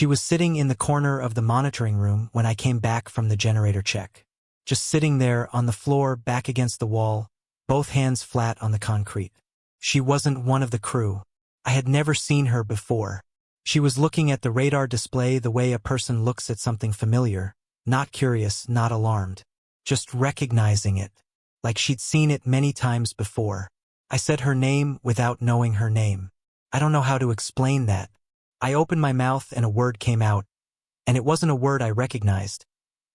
She was sitting in the corner of the monitoring room when I came back from the generator check. Just sitting there on the floor, back against the wall, both hands flat on the concrete. She wasn't one of the crew. I had never seen her before. She was looking at the radar display the way a person looks at something familiar, not curious, not alarmed, just recognizing it, like she'd seen it many times before. I said her name without knowing her name. I don't know how to explain that. I opened my mouth and a word came out, and it wasn't a word I recognized,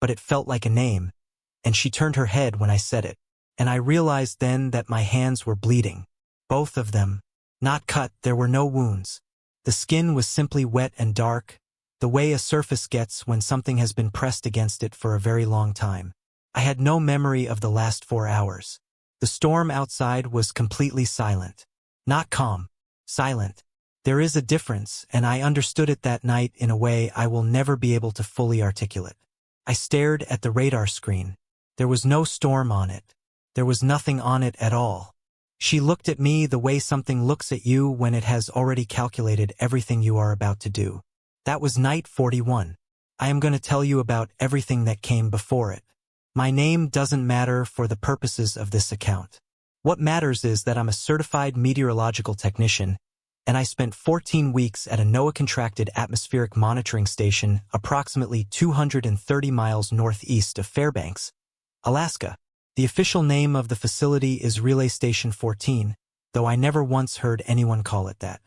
but it felt like a name, and she turned her head when I said it, and I realized then that my hands were bleeding. Both of them. Not cut, there were no wounds. The skin was simply wet and dark, the way a surface gets when something has been pressed against it for a very long time. I had no memory of the last 4 hours. The storm outside was completely silent. Not calm. Silent. There is a difference, and I understood it that night in a way I will never be able to fully articulate. I stared at the radar screen. There was no storm on it. There was nothing on it at all. She looked at me the way something looks at you when it has already calculated everything you are about to do. That was night 41. I am going to tell you about everything that came before it. My name doesn't matter for the purposes of this account. What matters is that I'm a certified meteorological technician, and I spent 14 weeks at a NOAA-contracted atmospheric monitoring station approximately 230 miles northeast of Fairbanks, Alaska. The official name of the facility is Relay Station 14, though I never once heard anyone call it that.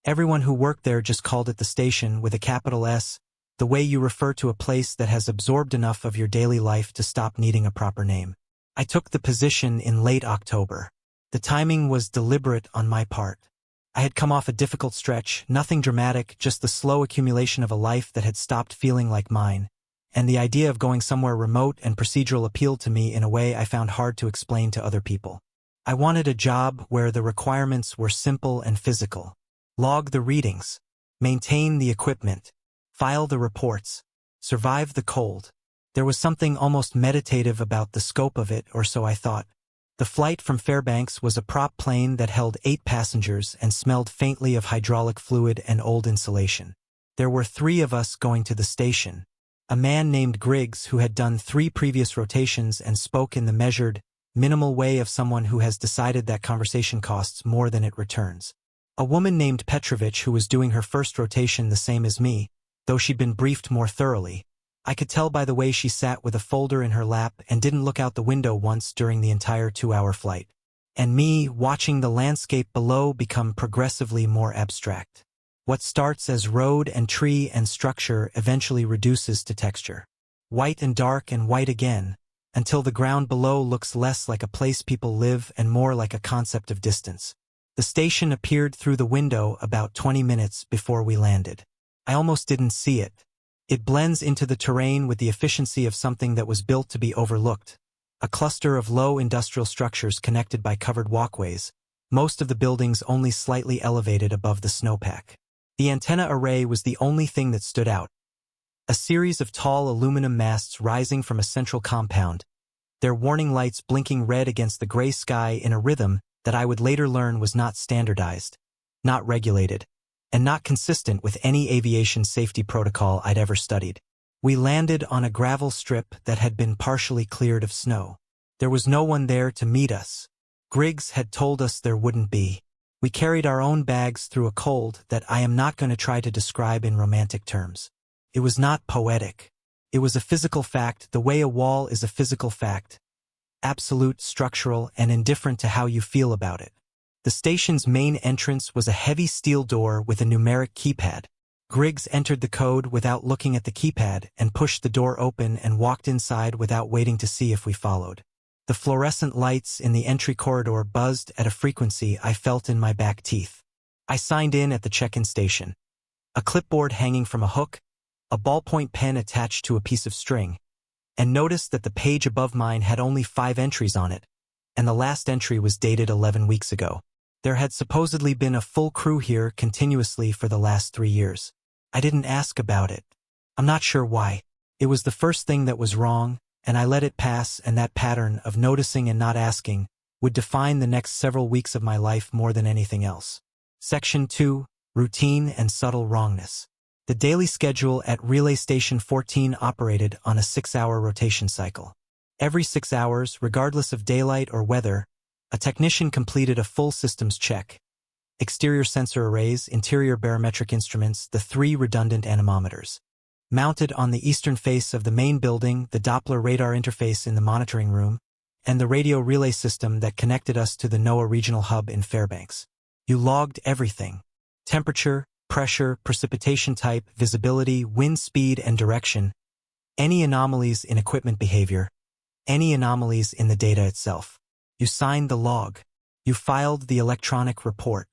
Everyone who worked there just called it the station with a capital S, the way you refer to a place that has absorbed enough of your daily life to stop needing a proper name. I took the position in late October. The timing was deliberate on my part. I had come off a difficult stretch, nothing dramatic, just the slow accumulation of a life that had stopped feeling like mine. And the idea of going somewhere remote and procedural appealed to me in a way I found hard to explain to other people. I wanted a job where the requirements were simple and physical. Log the readings, maintain the equipment, file the reports, survive the cold. There was something almost meditative about the scope of it, or so I thought. The flight from Fairbanks was a prop plane that held 8 passengers and smelled faintly of hydraulic fluid and old insulation. There were 3 of us going to the station. A man named Griggs who had done 3 previous rotations and spoke in the measured, minimal way of someone who has decided that conversation costs more than it returns. A woman named Petrovich who was doing her first rotation the same as me, though she'd been briefed more thoroughly. I could tell by the way she sat with a folder in her lap and didn't look out the window once during the entire 2-hour flight. And me watching the landscape below become progressively more abstract. What starts as road and tree and structure eventually reduces to texture. White and dark and white again, until the ground below looks less like a place people live and more like a concept of distance. The station appeared through the window about 20 minutes before we landed. I almost didn't see it. It blends into the terrain with the efficiency of something that was built to be overlooked. A cluster of low industrial structures connected by covered walkways, most of the buildings only slightly elevated above the snowpack. The antenna array was the only thing that stood out. A series of tall aluminum masts rising from a central compound, their warning lights blinking red against the gray sky in a rhythm that I would later learn was not standardized, not regulated, and not consistent with any aviation safety protocol I'd ever studied. We landed on a gravel strip that had been partially cleared of snow. There was no one there to meet us. Griggs had told us there wouldn't be. We carried our own bags through a cold that I am not going to try to describe in romantic terms. It was not poetic. It was a physical fact, the way a wall is a physical fact. Absolute, structural, and indifferent to how you feel about it. The station's main entrance was a heavy steel door with a numeric keypad. Griggs entered the code without looking at the keypad and pushed the door open and walked inside without waiting to see if we followed. The fluorescent lights in the entry corridor buzzed at a frequency I felt in my back teeth. I signed in at the check-in station. A clipboard hanging from a hook, a ballpoint pen attached to a piece of string, and noticed that the page above mine had only 5 entries on it, and the last entry was dated 11 weeks ago. There had supposedly been a full crew here continuously for the last 3 years. I didn't ask about it. I'm not sure why. It was the first thing that was wrong, and I let it pass, and that pattern of noticing and not asking would define the next several weeks of my life more than anything else. Section 2, Routine and Subtle Wrongness. The daily schedule at Relay Station 14 operated on a 6-hour rotation cycle. Every 6 hours, regardless of daylight or weather, a technician completed a full systems check. Exterior sensor arrays, interior barometric instruments, the 3 redundant anemometers. Mounted on the eastern face of the main building, the Doppler radar interface in the monitoring room, and the radio relay system that connected us to the NOAA regional hub in Fairbanks. You logged everything: temperature, pressure, precipitation type, visibility, wind speed and direction, any anomalies in equipment behavior, any anomalies in the data itself. You signed the log. You filed the electronic report.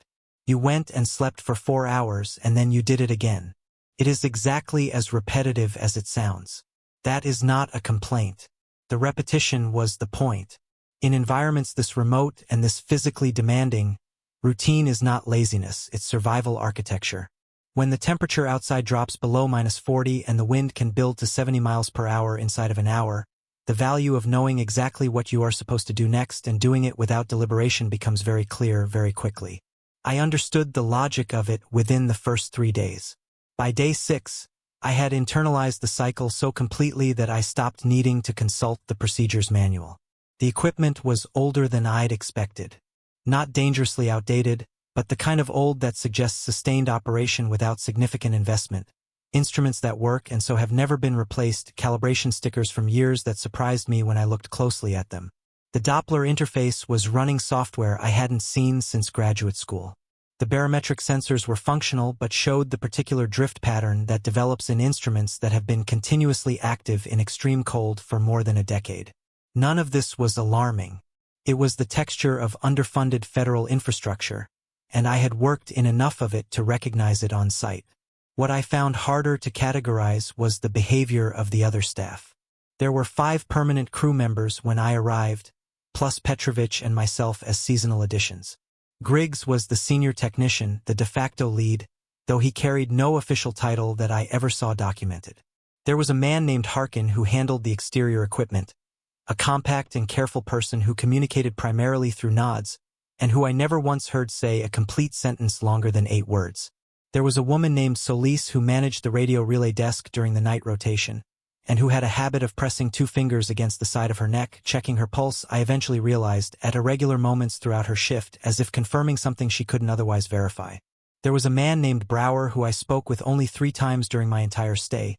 You went and slept for 4 hours and then you did it again. It is exactly as repetitive as it sounds. That is not a complaint. The repetition was the point. In environments this remote and this physically demanding, routine is not laziness, it's survival architecture. When the temperature outside drops below -40 and the wind can build to 70 miles per hour inside of an hour, the value of knowing exactly what you are supposed to do next and doing it without deliberation becomes very clear very quickly. I understood the logic of it within the first 3 days. By day 6, I had internalized the cycle so completely that I stopped needing to consult the procedures manual. The equipment was older than I'd expected. Not dangerously outdated, but the kind of old that suggests sustained operation without significant investment. Instruments that work and so have never been replaced, calibration stickers from years that surprised me when I looked closely at them. The Doppler interface was running software I hadn't seen since graduate school. The barometric sensors were functional but showed the particular drift pattern that develops in instruments that have been continuously active in extreme cold for more than a decade. None of this was alarming. It was the texture of underfunded federal infrastructure, and I had worked in enough of it to recognize it on site. What I found harder to categorize was the behavior of the other staff. There were 5 permanent crew members when I arrived, plus Petrovich and myself as seasonal additions. Griggs was the senior technician, the de facto lead, though he carried no official title that I ever saw documented. There was a man named Harkin who handled the exterior equipment, a compact and careful person who communicated primarily through nods, and who I never once heard say a complete sentence longer than 8 words. There was a woman named Solis who managed the radio relay desk during the night rotation, and who had a habit of pressing 2 fingers against the side of her neck, checking her pulse, I eventually realized, at irregular moments throughout her shift, as if confirming something she couldn't otherwise verify. There was a man named Brower who I spoke with only 3 times during my entire stay,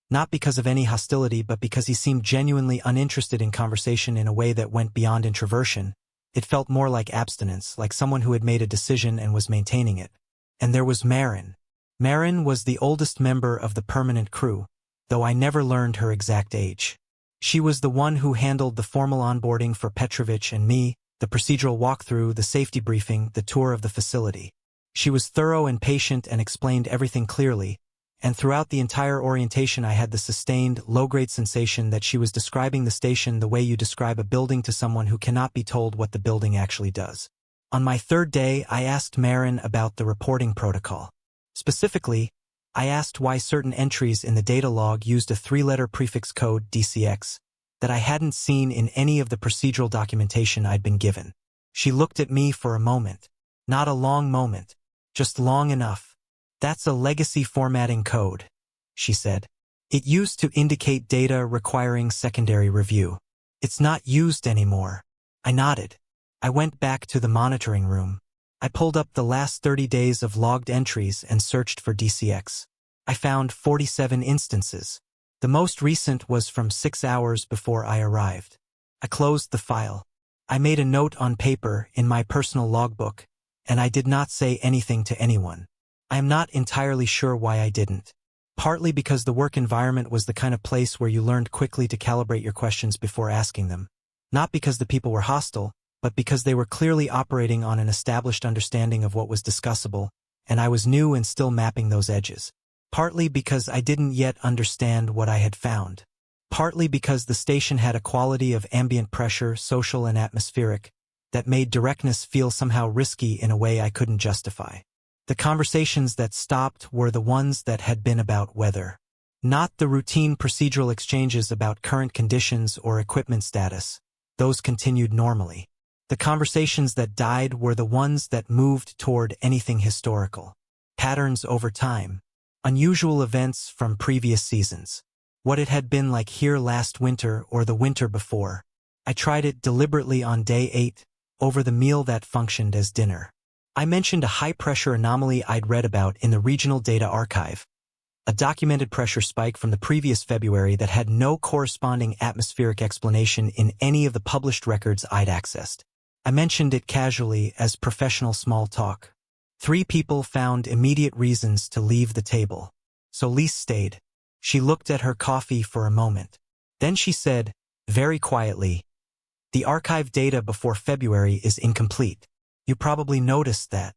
not because of any hostility but because he seemed genuinely uninterested in conversation in a way that went beyond introversion. It felt more like abstinence, like someone who had made a decision and was maintaining it. And there was Marin. Marin was the oldest member of the permanent crew, though I never learned her exact age. She was the one who handled the formal onboarding for Petrovich and me, the procedural walkthrough, the safety briefing, the tour of the facility. She was thorough and patient and explained everything clearly, and throughout the entire orientation I had the sustained, low-grade sensation that she was describing the station the way you describe a building to someone who cannot be told what the building actually does. On my 3rd day, I asked Marin about the reporting protocol. Specifically, I asked why certain entries in the data log used a 3-letter prefix code, DCX, that I hadn't seen in any of the procedural documentation I'd been given. She looked at me for a moment. Not a long moment, just long enough. "That's a legacy formatting code," she said. "It used to indicate data requiring secondary review. It's not used anymore." I nodded. I went back to the monitoring room. I pulled up the last 30 days of logged entries and searched for DCX. I found 47 instances. The most recent was from 6 hours before I arrived. I closed the file. I made a note on paper in my personal logbook, and I did not say anything to anyone. I am not entirely sure why I didn't. Partly because the work environment was the kind of place where you learned quickly to calibrate your questions before asking them. Not because the people were hostile, but because they were clearly operating on an established understanding of what was discussable, and I was new and still mapping those edges. Partly because I didn't yet understand what I had found. Partly because the station had a quality of ambient pressure, social and atmospheric, that made directness feel somehow risky in a way I couldn't justify. The conversations that stopped were the ones that had been about weather. Not the routine procedural exchanges about current conditions or equipment status. Those continued normally. The conversations that died were the ones that moved toward anything historical. Patterns over time. Unusual events from previous seasons. What it had been like here last winter or the winter before. I tried it deliberately on day 8, over the meal that functioned as dinner. I mentioned a high-pressure anomaly I'd read about in the Regional Data Archive, a documented pressure spike from the previous February that had no corresponding atmospheric explanation in any of the published records I'd accessed. I mentioned it casually as professional small talk. 3 people found immediate reasons to leave the table. So Lise stayed. She looked at her coffee for a moment. Then she said, very quietly, "The archive data before February is incomplete. You probably noticed that."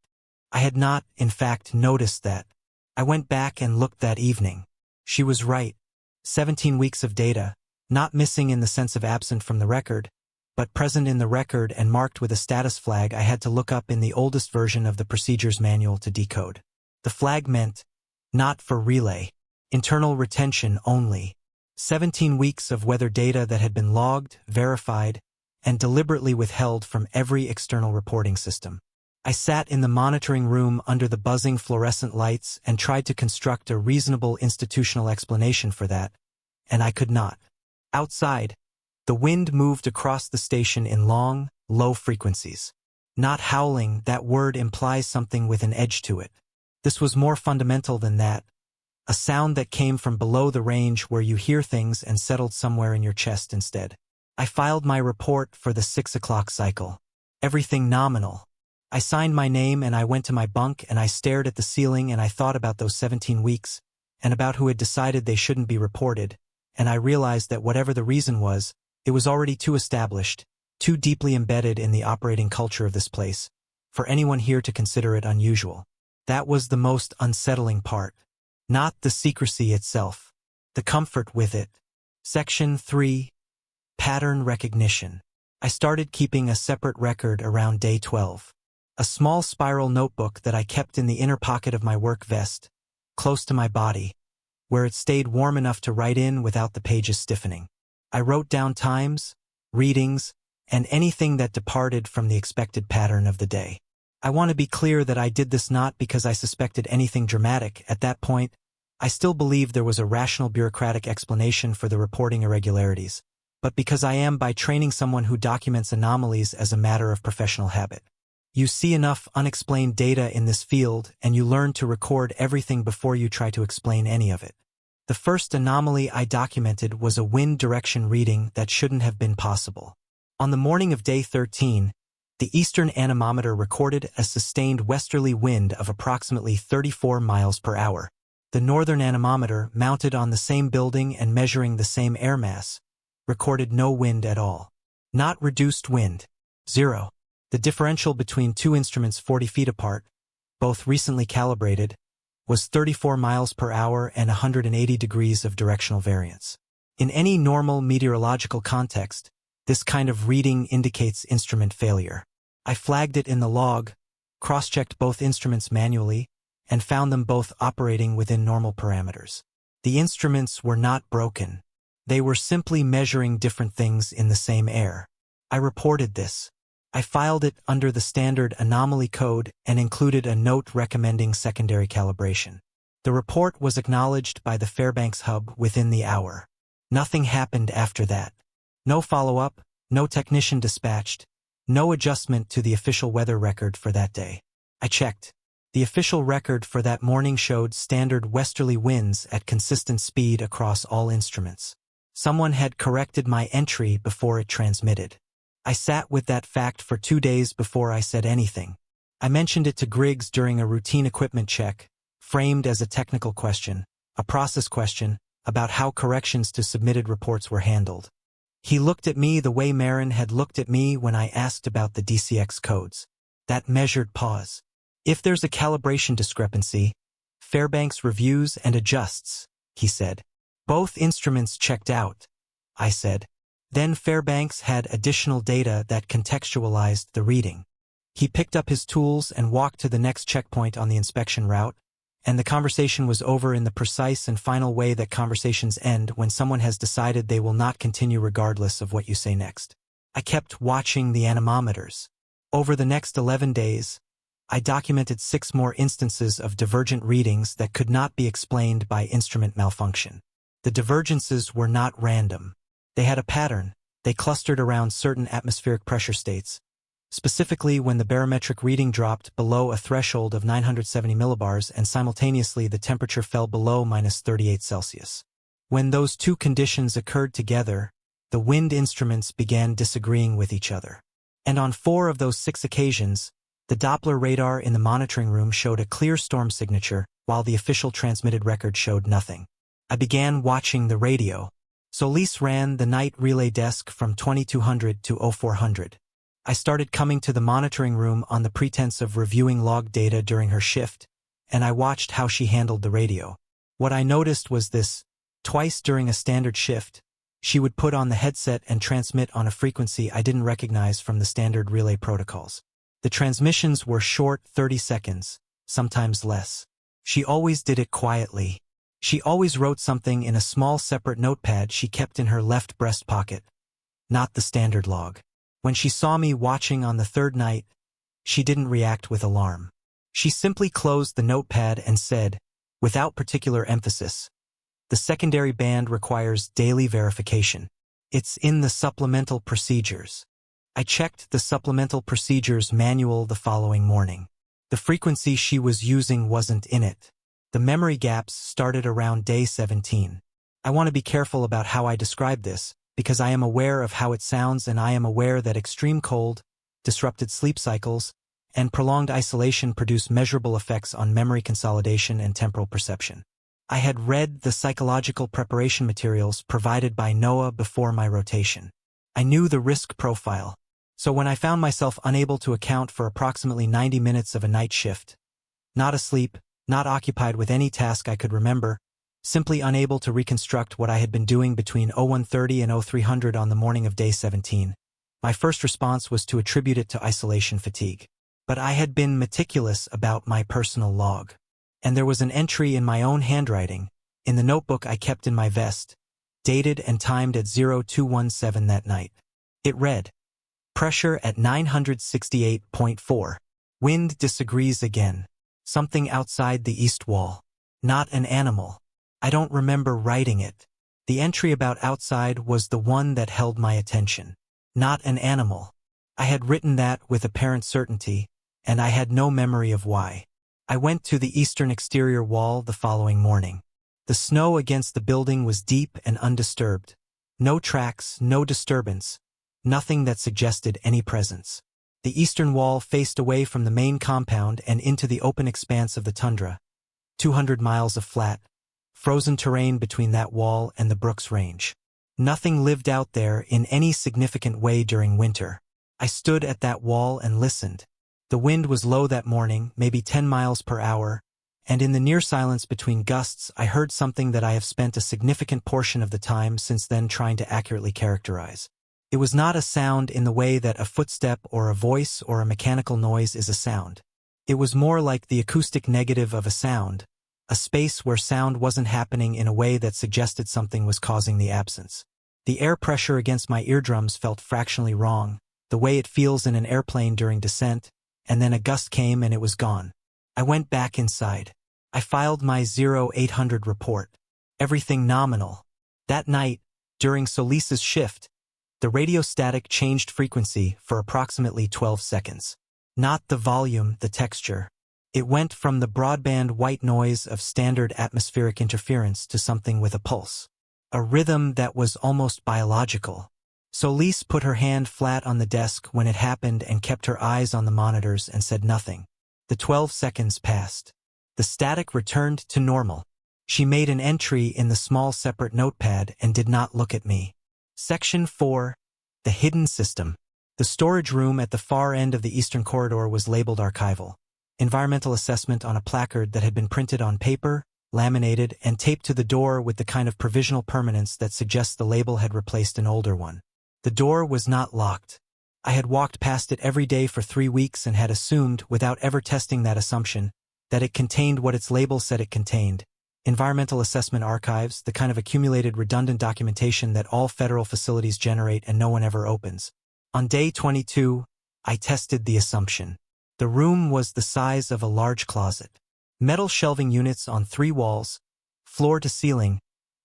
I had not, in fact, noticed that. I went back and looked that evening. She was right. 17 weeks of data, not missing in the sense of absent from the record, but present in the record and marked with a status flag I had to look up in the oldest version of the procedures manual to decode. The flag meant, not for relay, internal retention only. 17 weeks of weather data that had been logged, verified, and deliberately withheld from every external reporting system. I sat in the monitoring room under the buzzing fluorescent lights and tried to construct a reasonable institutional explanation for that, and I could not. Outside, the wind moved across the station in long, low frequencies. Not howling, that word implies something with an edge to it. This was more fundamental than that. A sound that came from below the range where you hear things and settled somewhere in your chest instead. I filed my report for the 6 o'clock cycle. Everything nominal. I signed my name and I went to my bunk and I stared at the ceiling and I thought about those 17 weeks and about who had decided they shouldn't be reported, and I realized that whatever the reason was, it was already too established, too deeply embedded in the operating culture of this place, for anyone here to consider it unusual. That was the most unsettling part. Not the secrecy itself. The comfort with it. Section 3. Pattern recognition. I started keeping a separate record around day 12. A small spiral notebook that I kept in the inner pocket of my work vest, close to my body, where it stayed warm enough to write in without the pages stiffening. I wrote down times, readings, and anything that departed from the expected pattern of the day. I want to be clear that I did this not because I suspected anything dramatic. At that point, I still believed there was a rational bureaucratic explanation for the reporting irregularities, but because I am by training someone who documents anomalies as a matter of professional habit. You see enough unexplained data in this field and you learn to record everything before you try to explain any of it. The first anomaly I documented was a wind direction reading that shouldn't have been possible. On the morning of day 13, the eastern anemometer recorded a sustained westerly wind of approximately 34 miles per hour. The northern anemometer, mounted on the same building and measuring the same air mass, recorded no wind at all. Not reduced wind. 0. The differential between 2 instruments 40 feet apart, both recently calibrated, was 34 miles per hour and 180 degrees of directional variance. In any normal meteorological context, this kind of reading indicates instrument failure. I flagged it in the log, cross-checked both instruments manually, and found them both operating within normal parameters. The instruments were not broken. They were simply measuring different things in the same air. I reported this. I filed it under the standard anomaly code and included a note recommending secondary calibration. The report was acknowledged by the Fairbanks hub within the hour. Nothing happened after that. No follow-up, no technician dispatched, no adjustment to the official weather record for that day. I checked. The official record for that morning showed standard westerly winds at consistent speed across all instruments. Someone had corrected my entry before it transmitted. I sat with that fact for 2 days before I said anything. I mentioned it to Griggs during a routine equipment check, framed as a technical question, a process question, about how corrections to submitted reports were handled. He looked at me the way Marin had looked at me when I asked about the DCX codes. That measured pause. If there's a calibration discrepancy, Fairbanks reviews and adjusts, he said. Both instruments checked out, I said. Then Fairbanks had additional data that contextualized the reading. He picked up his tools and walked to the next checkpoint on the inspection route, and the conversation was over in the precise and final way that conversations end when someone has decided they will not continue regardless of what you say next. I kept watching the anemometers. Over the next 11 days, I documented 6 more instances of divergent readings that could not be explained by instrument malfunction. The divergences were not random. They had a pattern. They clustered around certain atmospheric pressure states. Specifically, when the barometric reading dropped below a threshold of 970 millibars and simultaneously the temperature fell below -38°C. When those two conditions occurred together, the wind instruments began disagreeing with each other. And on 4 of those 6 occasions, the Doppler radar in the monitoring room showed a clear storm signature, while the official transmitted record showed nothing. I began watching the radio. Solis ran the night relay desk from 2200 to 0400. I started coming to the monitoring room on the pretense of reviewing log data during her shift, and I watched how she handled the radio. What I noticed was this: twice during a standard shift, she would put on the headset and transmit on a frequency I didn't recognize from the standard relay protocols. The transmissions were short, 30 seconds, sometimes less. She always did it quietly. She always wrote something in a small separate notepad she kept in her left breast pocket, not the standard log. When she saw me watching on the 3rd night, she didn't react with alarm. She simply closed the notepad and said, without particular emphasis, "The secondary band requires daily verification. It's in the supplemental procedures." I checked the supplemental procedures manual the following morning. The frequency she was using wasn't in it. The memory gaps started around day 17. I want to be careful about how I describe this, because I am aware of how it sounds, and I am aware that extreme cold, disrupted sleep cycles, and prolonged isolation produce measurable effects on memory consolidation and temporal perception. I had read the psychological preparation materials provided by NOAA before my rotation. I knew the risk profile, so when I found myself unable to account for approximately 90 minutes of a night shift, not asleep, not occupied with any task I could remember, simply unable to reconstruct what I had been doing between 0130 and 0300 on the morning of day 17, my first response was to attribute it to isolation fatigue. But I had been meticulous about my personal log. And there was an entry in my own handwriting, in the notebook I kept in my vest, dated and timed at 0217 that night. It read, "Pressure at 968.4. Wind disagrees again. Something outside the east wall. Not an animal." I don't remember writing it. The entry about outside was the one that held my attention. Not an animal. I had written that with apparent certainty, and I had no memory of why. I went to the eastern exterior wall the following morning. The snow against the building was deep and undisturbed. No tracks, no disturbance, nothing that suggested any presence. The eastern wall faced away from the main compound and into the open expanse of the tundra. 200 miles of flat, frozen terrain between that wall and the Brooks Range. Nothing lived out there in any significant way during winter. I stood at that wall and listened. The wind was low that morning, maybe 10 miles per hour, and in the near silence between gusts I heard something that I have spent a significant portion of the time since then trying to accurately characterize. It was not a sound in the way that a footstep or a voice or a mechanical noise is a sound. It was more like the acoustic negative of a sound, a space where sound wasn't happening in a way that suggested something was causing the absence. The air pressure against my eardrums felt fractionally wrong, the way it feels in an airplane during descent, and then a gust came and it was gone. I went back inside. I filed my 0800 report. Everything nominal. That night, during Solis's shift, the radio static changed frequency for approximately 12 seconds. Not the volume, the texture. It went from the broadband white noise of standard atmospheric interference to something with a pulse. A rhythm that was almost biological. Solis put her hand flat on the desk when it happened and kept her eyes on the monitors and said nothing. The 12 seconds passed. The static returned to normal. She made an entry in the small separate notepad and did not look at me. Section 4. The Hidden System. The storage room at the far end of the eastern corridor was labeled archival. Environmental assessment on a placard that had been printed on paper, laminated, and taped to the door with the kind of provisional permanence that suggests the label had replaced an older one. The door was not locked. I had walked past it every day for 3 weeks and had assumed, without ever testing that assumption, that it contained what its label said it contained. Environmental assessment archives, the kind of accumulated redundant documentation that all federal facilities generate and no one ever opens. On day 22, I tested the assumption. The room was the size of a large closet. Metal shelving units on 3 walls, floor to ceiling,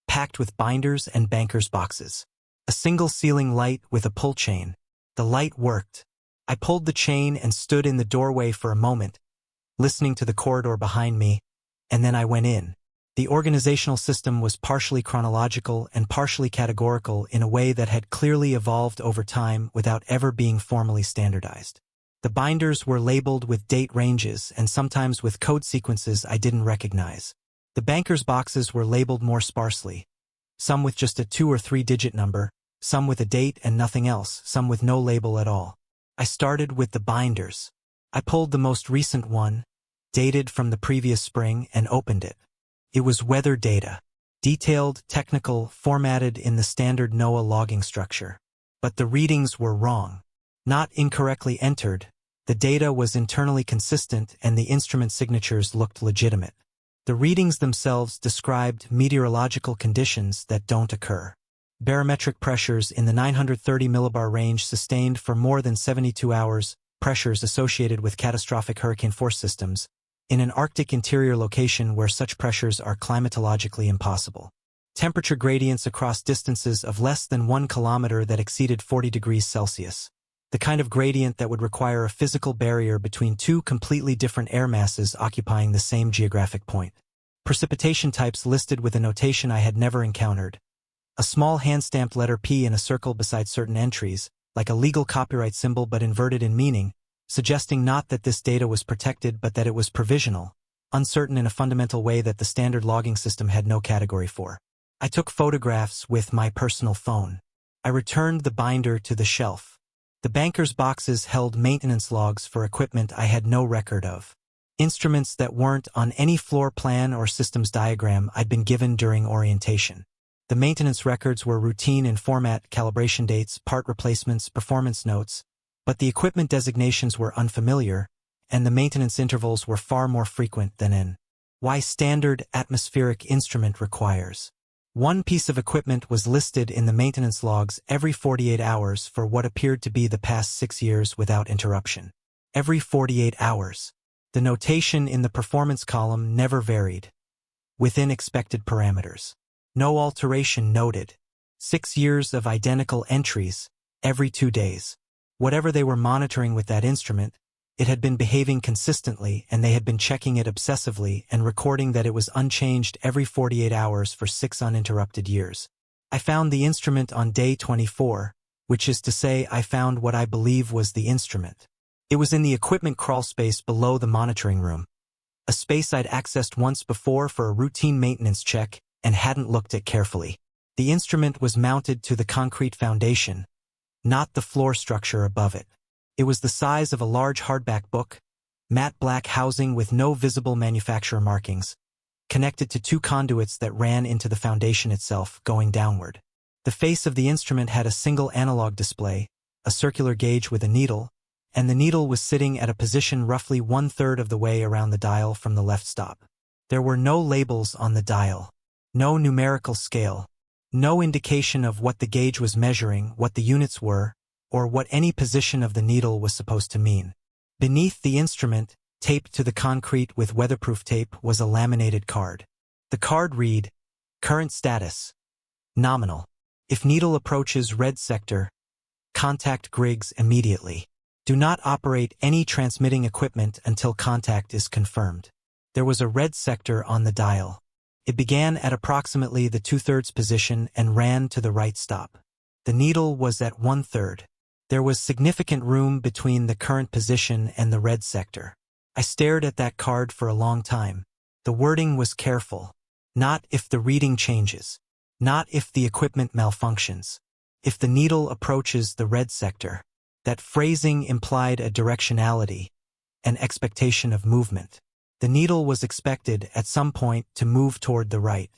packed with binders and banker's boxes. A single ceiling light with a pull chain. The light worked. I pulled the chain and stood in the doorway for a moment, listening to the corridor behind me, and then I went in. The organizational system was partially chronological and partially categorical in a way that had clearly evolved over time without ever being formally standardized. The binders were labeled with date ranges and sometimes with code sequences I didn't recognize. The banker's boxes were labeled more sparsely, some with just a 2 or 3-digit number, some with a date and nothing else, some with no label at all. I started with the binders. I pulled the most recent one, dated from the previous spring, and opened it. It was weather data. Detailed, technical, formatted in the standard NOAA logging structure. But the readings were wrong. Not incorrectly entered, the data was internally consistent and the instrument signatures looked legitimate. The readings themselves described meteorological conditions that don't occur. Barometric pressures in the 930 millibar range sustained for more than 72 hours, pressures associated with catastrophic hurricane force systems, in an Arctic interior location where such pressures are climatologically impossible. Temperature gradients across distances of less than 1 kilometer that exceeded 40 degrees Celsius. The kind of gradient that would require a physical barrier between 2 completely different air masses occupying the same geographic point. Precipitation types listed with a notation I had never encountered. A small hand-stamped letter P in a circle beside certain entries, like a legal copyright symbol but inverted in meaning, suggesting not that this data was protected but that it was provisional, uncertain in a fundamental way that the standard logging system had no category for. I took photographs with my personal phone. I returned the binder to the shelf. The banker's boxes held maintenance logs for equipment I had no record of. Instruments that weren't on any floor plan or systems diagram I'd been given during orientation. The maintenance records were routine in format, calibration dates, part replacements, performance notes, but the equipment designations were unfamiliar, and the maintenance intervals were far more frequent than in why standard atmospheric instrument requires. One piece of equipment was listed in the maintenance logs every 48 hours for what appeared to be the past 6 years without interruption. Every 48 hours. The notation in the performance column never varied. Within expected parameters. No alteration noted. 6 years of identical entries, every 2 days. Whatever they were monitoring with that instrument, it had been behaving consistently and they had been checking it obsessively and recording that it was unchanged every 48 hours for 6 uninterrupted years. I found the instrument on day 24, which is to say I found what I believe was the instrument. It was in the equipment crawlspace below the monitoring room. A space I'd accessed once before for a routine maintenance check and hadn't looked at carefully. The instrument was mounted to the concrete foundation, not the floor structure above it. It was the size of a large hardback book, matte black housing with no visible manufacturer markings, connected to 2 conduits that ran into the foundation itself, going downward. The face of the instrument had a single analog display, a circular gauge with a needle, and the needle was sitting at a position roughly 1/3 of the way around the dial from the left stop. There were no labels on the dial, no numerical scale, no indication of what the gauge was measuring, what the units were, or what any position of the needle was supposed to mean. Beneath the instrument, taped to the concrete with weatherproof tape, was a laminated card. The card read, "Current status. Nominal. If needle approaches red sector, contact Griggs immediately. Do not operate any transmitting equipment until contact is confirmed." There was a red sector on the dial. It began at approximately the 2/3 position and ran to the right stop. The needle was at 1/3. There was significant room between the current position and the red sector. I stared at that card for a long time. The wording was careful. Not if the reading changes. Not if the equipment malfunctions. If the needle approaches the red sector. That phrasing implied a directionality, an expectation of movement. The needle was expected, at some point, to move toward the right.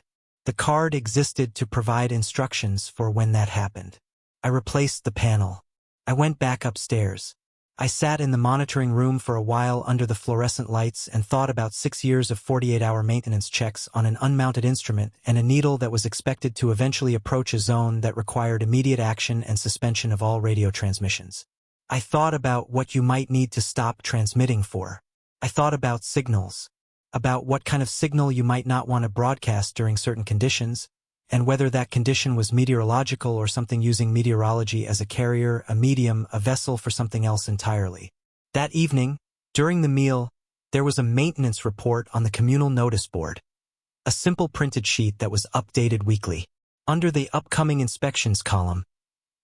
The card existed to provide instructions for when that happened. I replaced the panel. I went back upstairs. I sat in the monitoring room for a while under the fluorescent lights and thought about 6 years of 48-hour maintenance checks on an unmounted instrument and a needle that was expected to eventually approach a zone that required immediate action and suspension of all radio transmissions. I thought about what you might need to stop transmitting for. I thought about signals, about what kind of signal you might not want to broadcast during certain conditions, and whether that condition was meteorological or something using meteorology as a carrier, a medium, a vessel for something else entirely. That evening, during the meal, there was a maintenance report on the communal notice board. A simple printed sheet that was updated weekly. Under the upcoming inspections column,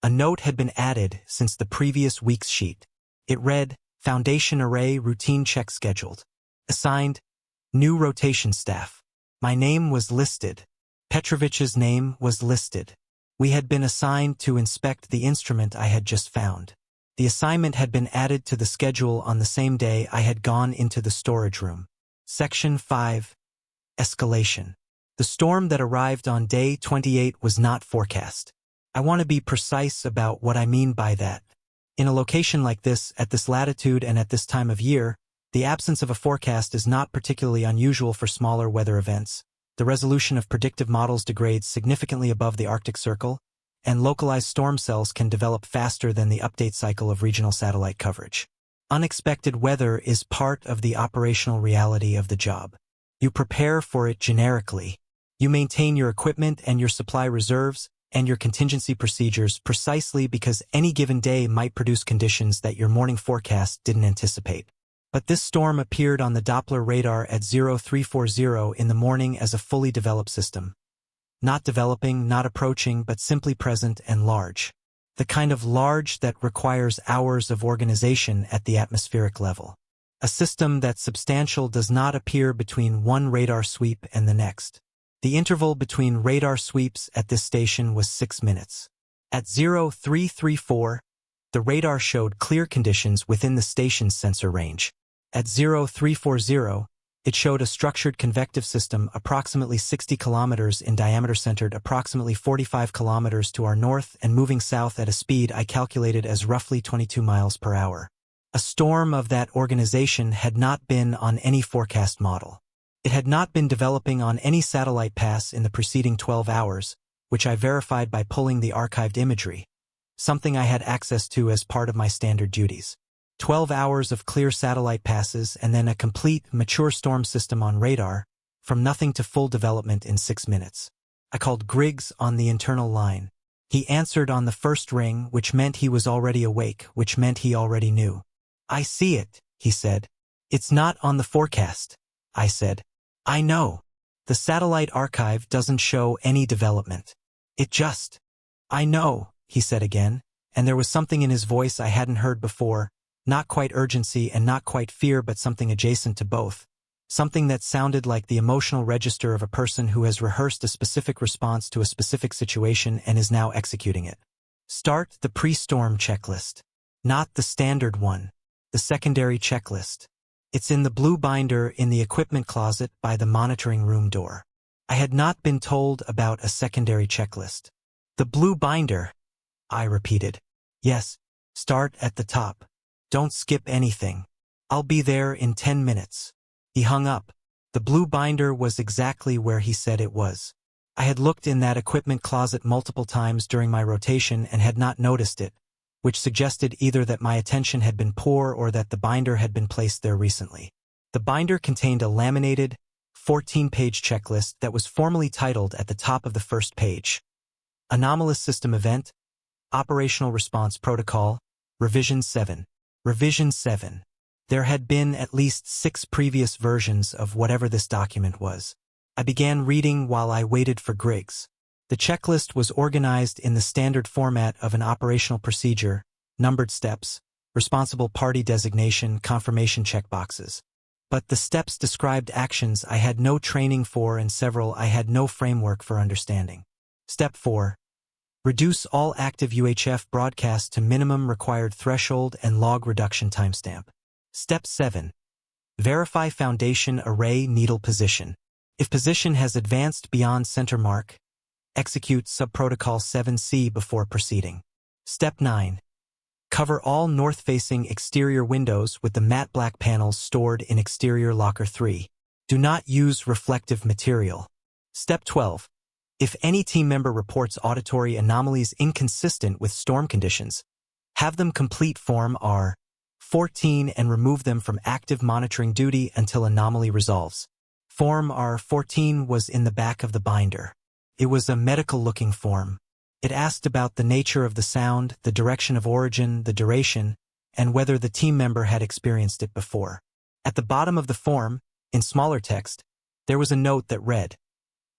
a note had been added since the previous week's sheet. It read, Foundation Array Routine Check Scheduled. Assigned, New Rotation Staff. My name was listed. Petrovich's name was listed. We had been assigned to inspect the instrument I had just found. The assignment had been added to the schedule on the same day I had gone into the storage room. Section 5. Escalation. The storm that arrived on day 28 was not forecast. I want to be precise about what I mean by that. In a location like this, at this latitude and at this time of year, the absence of a forecast is not particularly unusual for smaller weather events. The resolution of predictive models degrades significantly above the Arctic Circle, and localized storm cells can develop faster than the update cycle of regional satellite coverage. Unexpected weather is part of the operational reality of the job. You prepare for it generically. You maintain your equipment and your supply reserves and your contingency procedures precisely because any given day might produce conditions that your morning forecast didn't anticipate. But this storm appeared on the Doppler radar at 0340 in the morning as a fully developed system. Not developing, not approaching, but simply present and large. The kind of large that requires hours of organization at the atmospheric level. A system that's substantial does not appear between one radar sweep and the next. The interval between radar sweeps at this station was 6 minutes. At 0334, the radar showed clear conditions within the station's sensor range. At 0340, it showed a structured convective system approximately 60 kilometers in diameter centered approximately 45 kilometers to our north and moving south at a speed I calculated as roughly 22 miles per hour. A storm of that organization had not been on any forecast model. It had not been developing on any satellite pass in the preceding 12 hours, which I verified by pulling the archived imagery, something I had access to as part of my standard duties. 12 hours of clear satellite passes and then a complete, mature storm system on radar, from nothing to full development in 6 minutes. I called Griggs on the internal line. He answered on the first ring, which meant he was already awake, which meant he already knew. I see it, he said. It's not on the forecast, I said. I know. The satellite archive doesn't show any development. It just. I know, he said again, and there was something in his voice I hadn't heard before, not quite urgency and not quite fear but something adjacent to both, something that sounded like the emotional register of a person who has rehearsed a specific response to a specific situation and is now executing it. Start the pre-storm checklist. Not the standard one, the secondary checklist. It's in the blue binder in the equipment closet by the monitoring room door. I had not been told about a secondary checklist. The blue binder, I repeated. Yes, start at the top. Don't skip anything. I'll be there in 10 minutes. He hung up. The blue binder was exactly where he said it was. I had looked in that equipment closet multiple times during my rotation and had not noticed it, which suggested either that my attention had been poor or that the binder had been placed there recently. The binder contained a laminated, 14-page checklist that was formally titled at the top of the first page. Anomalous System Event, Operational Response Protocol, Revision 7. Revision 7. There had been at least 6 previous versions of whatever this document was. I began reading while I waited for Griggs. The checklist was organized in the standard format of an operational procedure, numbered steps, responsible party designation, confirmation checkboxes. But the steps described actions I had no training for and several I had no framework for understanding. Step 4. Reduce all active UHF broadcasts to minimum required threshold and log reduction timestamp. Step 7. Verify foundation array needle position. If position has advanced beyond center mark, execute subprotocol 7C before proceeding. Step 9. Cover all north-facing exterior windows with the matte black panels stored in exterior locker 3. Do not use reflective material. Step 12. If any team member reports auditory anomalies inconsistent with storm conditions, Have them complete Form R14 and remove them from active monitoring duty until anomaly resolves. Form R14 was in the back of the binder. It was a medical-looking form. It asked about the nature of the sound, the direction of origin, the duration, and whether the team member had experienced it before. At the bottom of the form, in smaller text, there was a note that read,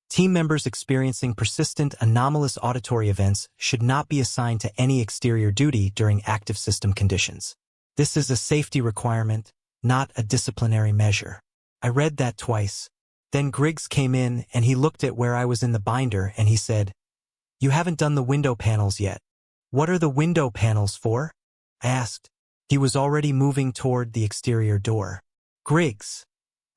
"Team members experiencing persistent anomalous auditory events should not be assigned to any exterior duty during active system conditions. This is a safety requirement, not a disciplinary measure." I read that twice. Then Griggs came in and he looked at where I was in the binder and he said, "You haven't done the window panels yet." "What are the window panels for?" I asked. He was already moving toward the exterior door. "Griggs,"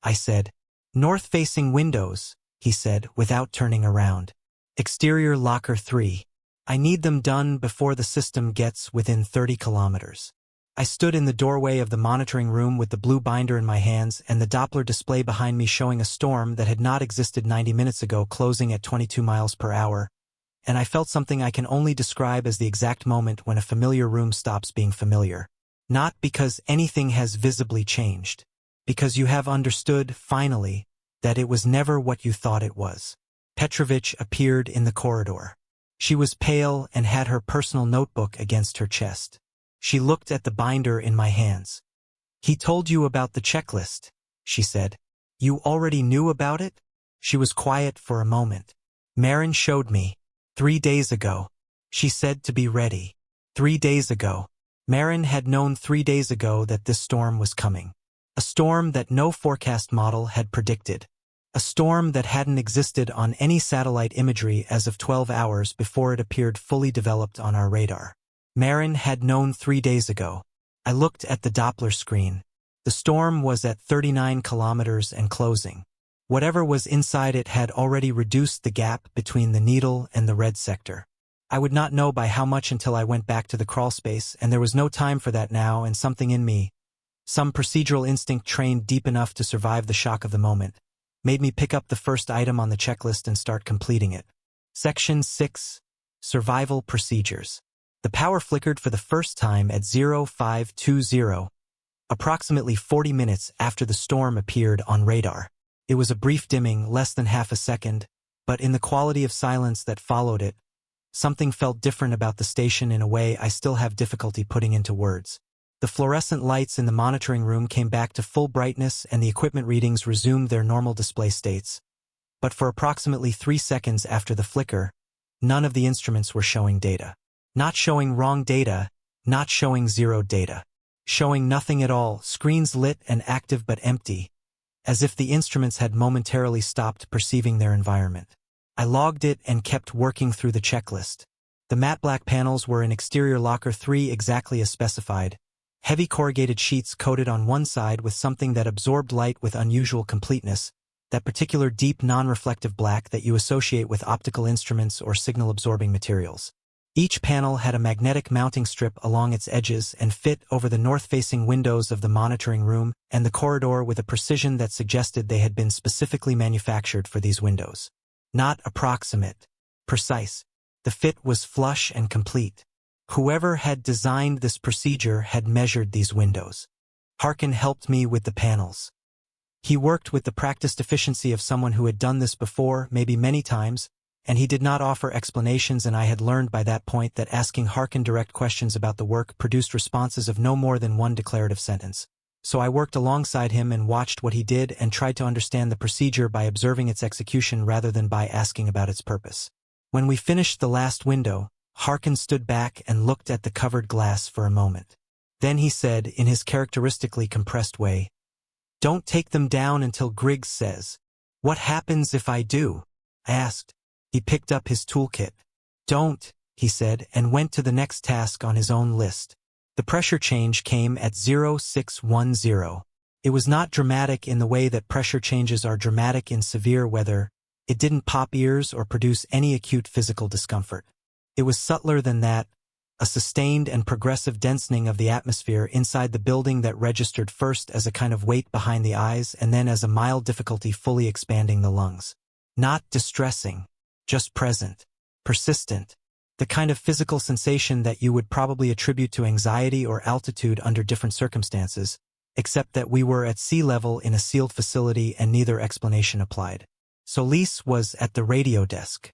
I said. "North-facing windows," he said without turning around. "Exterior locker 3. I need them done before the system gets within 30 kilometers. I stood in the doorway of the monitoring room with the blue binder in my hands and the Doppler display behind me showing a storm that had not existed 90 minutes ago closing at 22 miles per hour, and I felt something I can only describe as the exact moment when a familiar room stops being familiar. Not because anything has visibly changed. Because you have understood, finally, that it was never what you thought it was. Petrovich appeared in the corridor. She was pale and had her personal notebook against her chest. She looked at the binder in my hands. "He told you about the checklist," she said. "You already knew about it?" She was quiet for a moment. "Marin showed me. 3 days ago. She said to be ready. 3 days ago. Marin had known 3 days ago that this storm was coming. A storm that no forecast model had predicted. A storm that hadn't existed on any satellite imagery as of 12 hours before it appeared fully developed on our radar. Marin had known 3 days ago. I looked at the Doppler screen. The storm was at 39 kilometers and closing. Whatever was inside it had already reduced the gap between the needle and the red sector. I would not know by how much until I went back to the crawlspace, and there was no time for that now, and something in me, some procedural instinct trained deep enough to survive the shock of the moment, made me pick up the first item on the checklist and start completing it. Section 6. Survival Procedures. The power flickered for the first time at 0520, approximately 40 minutes after the storm appeared on radar. It was a brief dimming, less than half a second, but in the quality of silence that followed it, something felt different about the station in a way I still have difficulty putting into words. The fluorescent lights in the monitoring room came back to full brightness and the equipment readings resumed their normal display states. But for approximately 3 seconds after the flicker, none of the instruments were showing data. Not showing wrong data, not showing zero data. Showing nothing at all, screens lit and active but empty, as if the instruments had momentarily stopped perceiving their environment. I logged it and kept working through the checklist. The matte black panels were in exterior locker 3 exactly as specified. Heavy corrugated sheets coated on one side with something that absorbed light with unusual completeness, that particular deep non-reflective black that you associate with optical instruments or signal-absorbing materials. Each panel had a magnetic mounting strip along its edges and fit over the north-facing windows of the monitoring room and the corridor with a precision that suggested they had been specifically manufactured for these windows. Not approximate. Precise. The fit was flush and complete. Whoever had designed this procedure had measured these windows. Harkin helped me with the panels. He worked with the practiced efficiency of someone who had done this before, maybe many times, and he did not offer explanations, and I had learned by that point that asking Harkin direct questions about the work produced responses of no more than one declarative sentence. So I worked alongside him and watched what he did and tried to understand the procedure by observing its execution rather than by asking about its purpose. When we finished the last window, Harkin stood back and looked at the covered glass for a moment. Then he said, in his characteristically compressed way, "Don't take them down until Griggs says." "What happens if I do?" I asked. He picked up his toolkit. "Don't," he said, and went to the next task on his own list. The pressure change came at 0610. It was not dramatic in the way that pressure changes are dramatic in severe weather. It didn't pop ears or produce any acute physical discomfort. It was subtler than that, a sustained and progressive densening of the atmosphere inside the building that registered first as a kind of weight behind the eyes and then as a mild difficulty fully expanding the lungs. Not distressing, just present, persistent. The kind of physical sensation that you would probably attribute to anxiety or altitude under different circumstances, except that we were at sea level in a sealed facility and neither explanation applied. Solis was at the radio desk.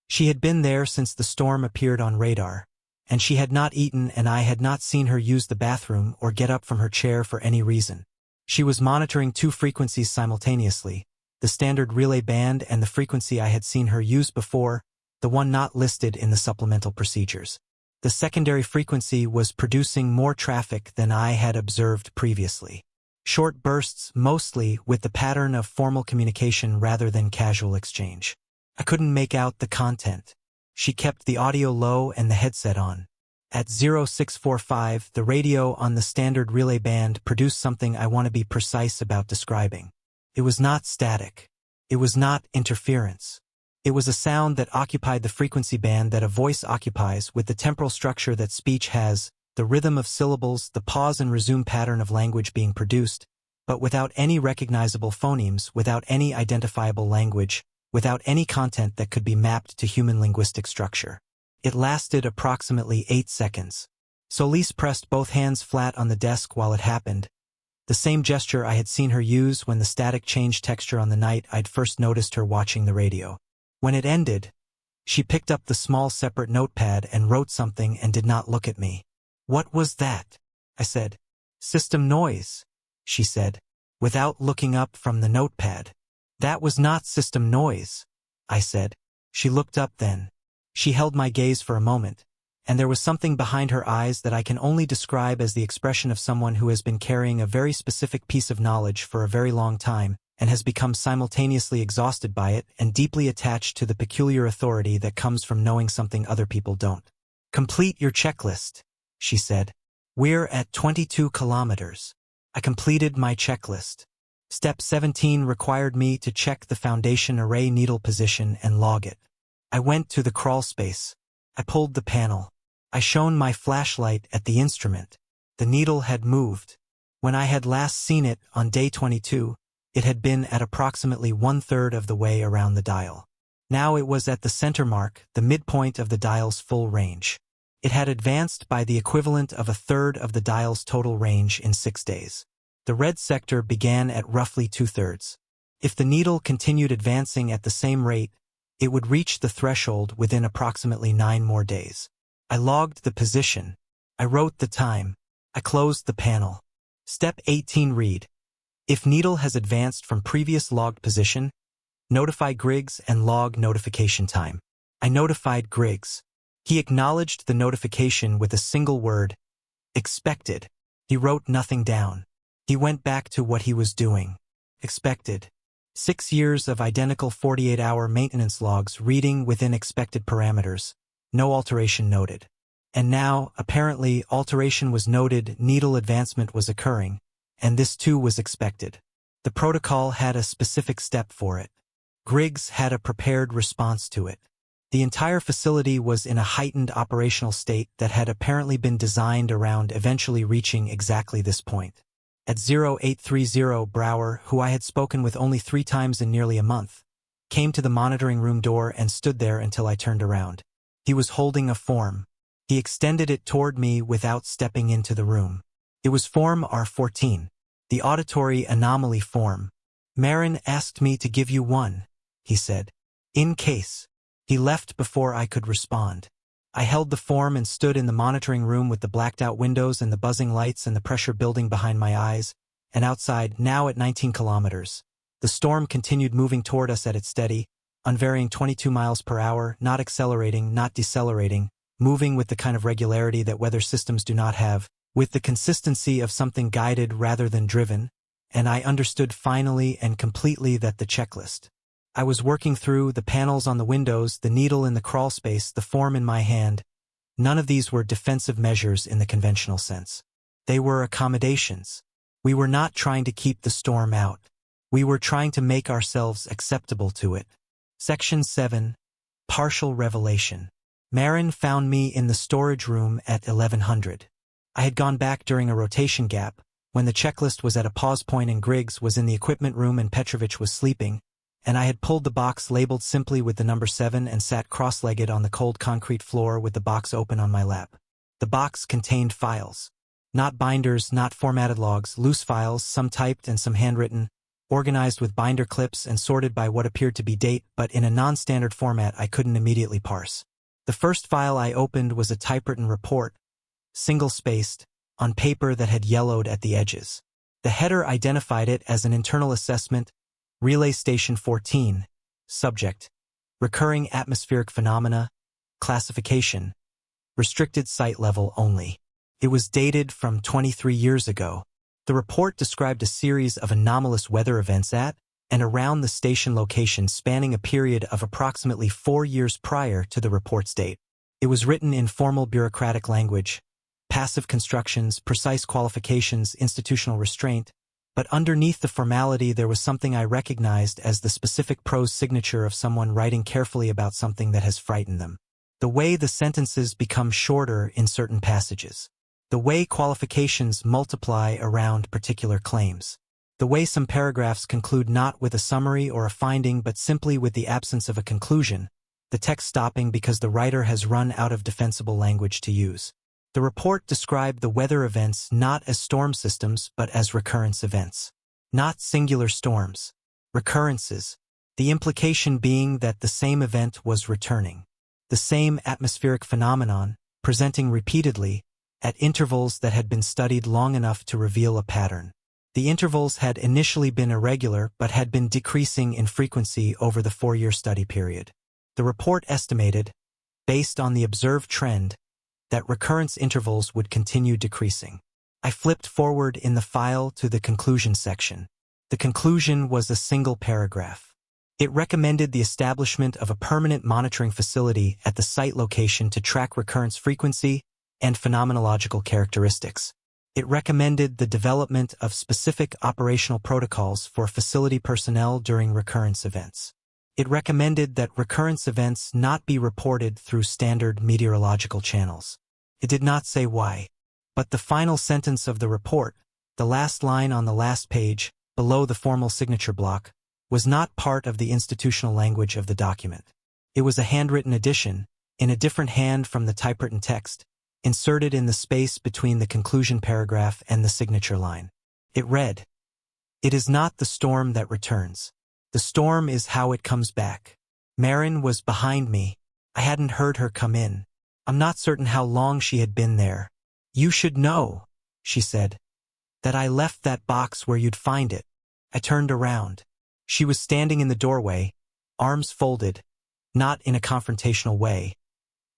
She had been there since the storm appeared on radar, and she had not eaten, and I had not seen her use the bathroom or get up from her chair for any reason. She was monitoring two frequencies simultaneously, the standard relay band and the frequency I had seen her use before, the one not listed in the supplemental procedures. The secondary frequency was producing more traffic than I had observed previously. Short bursts, mostly with the pattern of formal communication rather than casual exchange. I couldn't make out the content. She kept the audio low and the headset on. At 0645, the radio on the standard relay band produced something I want to be precise about describing. It was not static. It was not interference. It was a sound that occupied the frequency band that a voice occupies with the temporal structure that speech has, the rhythm of syllables, the pause and resume pattern of language being produced, but without any recognizable phonemes, without any identifiable language, without any content that could be mapped to human linguistic structure. It lasted approximately 8 seconds. Solis pressed both hands flat on the desk while it happened, the same gesture I had seen her use when the static changed texture on the night I'd first noticed her watching the radio. When it ended, she picked up the small separate notepad and wrote something and did not look at me. "What was that?" I said. "System noise," she said, without looking up from the notepad. "That was not system noise," I said. She looked up then. She held my gaze for a moment, and there was something behind her eyes that I can only describe as the expression of someone who has been carrying a very specific piece of knowledge for a very long time, and has become simultaneously exhausted by it and deeply attached to the peculiar authority that comes from knowing something other people don't. "Complete your checklist," she said. "We're at 22 kilometers. I completed my checklist. Step 17 required me to check the foundation array needle position and log it. I went to the crawl space. I pulled the panel. I shone my flashlight at the instrument. The needle had moved. When I had last seen it on day 22, it had been at approximately 1/3 of the way around the dial. Now it was at the center mark, the midpoint of the dial's full range. It had advanced by the equivalent of 1/3 of the dial's total range in 6 days. The red sector began at roughly 2/3. If the needle continued advancing at the same rate, it would reach the threshold within approximately 9 more days. I logged the position. I wrote the time. I closed the panel. Step 18 read. If needle has advanced from previous logged position, notify Griggs and log notification time. I notified Griggs. He acknowledged the notification with a single word, expected. He wrote nothing down. He went back to what he was doing. Expected. 6 years of identical 48-hour maintenance logs reading within expected parameters. No alteration noted. And now, apparently, alteration was noted, needle advancement was occurring, and this too was expected. The protocol had a specific step for it. Griggs had a prepared response to it. The entire facility was in a heightened operational state that had apparently been designed around eventually reaching exactly this point. At 0830, Brower, who I had spoken with only 3 times in nearly a month, came to the monitoring room door and stood there until I turned around. He was holding a form. He extended it toward me without stepping into the room. It was Form R14, the auditory anomaly form. "Marin asked me to give you one," he said. "In case." He left before I could respond. I held the form and stood in the monitoring room with the blacked-out windows and the buzzing lights and the pressure building behind my eyes, and outside, now at 19 kilometers. The storm continued moving toward us at its steady, unvarying 22 miles per hour, not accelerating, not decelerating, moving with the kind of regularity that weather systems do not have, with the consistency of something guided rather than driven, and I understood finally and completely that the checklist I was working through, the panels on the windows, the needle in the crawl space, the form in my hand, none of these were defensive measures in the conventional sense. They were accommodations. We were not trying to keep the storm out. We were trying to make ourselves acceptable to it. Section 7. Partial Revelation. Marin found me in the storage room at 1100. I had gone back during a rotation gap, when the checklist was at a pause point and Griggs was in the equipment room and Petrovich was sleeping, and I had pulled the box labeled simply with the number 7 and sat cross-legged on the cold concrete floor with the box open on my lap. The box contained files. Not binders, not formatted logs, loose files, some typed and some handwritten, organized with binder clips and sorted by what appeared to be date, but in a non-standard format I couldn't immediately parse. The first file I opened was a typewritten report, single-spaced, on paper that had yellowed at the edges. The header identified it as an internal assessment, Relay Station 14, subject, recurring atmospheric phenomena, classification, restricted site level only. It was dated from 23 years ago. The report described a series of anomalous weather events at and around the station location spanning a period of approximately 4 years prior to the report's date. It was written in formal bureaucratic language, passive constructions, precise qualifications, institutional restraint, but underneath the formality there was something I recognized as the specific prose signature of someone writing carefully about something that has frightened them. The way the sentences become shorter in certain passages. The way qualifications multiply around particular claims. The way some paragraphs conclude not with a summary or a finding but simply with the absence of a conclusion, the text stopping because the writer has run out of defensible language to use. The report described the weather events not as storm systems but as recurrence events. Not singular storms. Recurrences. The implication being that the same event was returning. The same atmospheric phenomenon, presenting repeatedly, at intervals that had been studied long enough to reveal a pattern. The intervals had initially been irregular but had been decreasing in frequency over the 4-year study period. The report estimated, based on the observed trend, that recurrence intervals would continue decreasing. I flipped forward in the file to the conclusion section. The conclusion was a single paragraph. It recommended the establishment of a permanent monitoring facility at the site location to track recurrence frequency and phenomenological characteristics. It recommended the development of specific operational protocols for facility personnel during recurrence events. It recommended that recurrence events not be reported through standard meteorological channels. It did not say why, but the final sentence of the report, the last line on the last page, below the formal signature block, was not part of the institutional language of the document. It was a handwritten addition, in a different hand from the typewritten text, inserted in the space between the conclusion paragraph and the signature line. It read, "It is not the storm that returns. The storm is how it comes back. Marin was behind me. I hadn't heard her come in. I'm not certain how long she had been there. You should know," she said, "that I left that box where you'd find it." I turned around. She was standing in the doorway, arms folded, not in a confrontational way,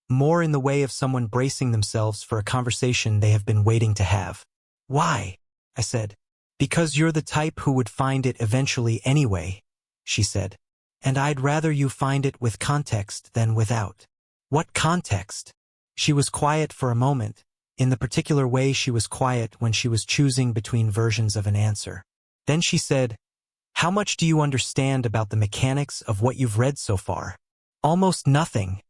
more in the way of someone bracing themselves for a conversation they have been waiting to have. "Why?" I said. "Because you're the type who would find it eventually anyway," she said. "And I'd rather you find it with context than without." "What context?" She was quiet for a moment, in the particular way she was quiet when she was choosing between versions of an answer. Then she said, "How much do you understand about the mechanics of what you've read so far?" "Almost nothing,"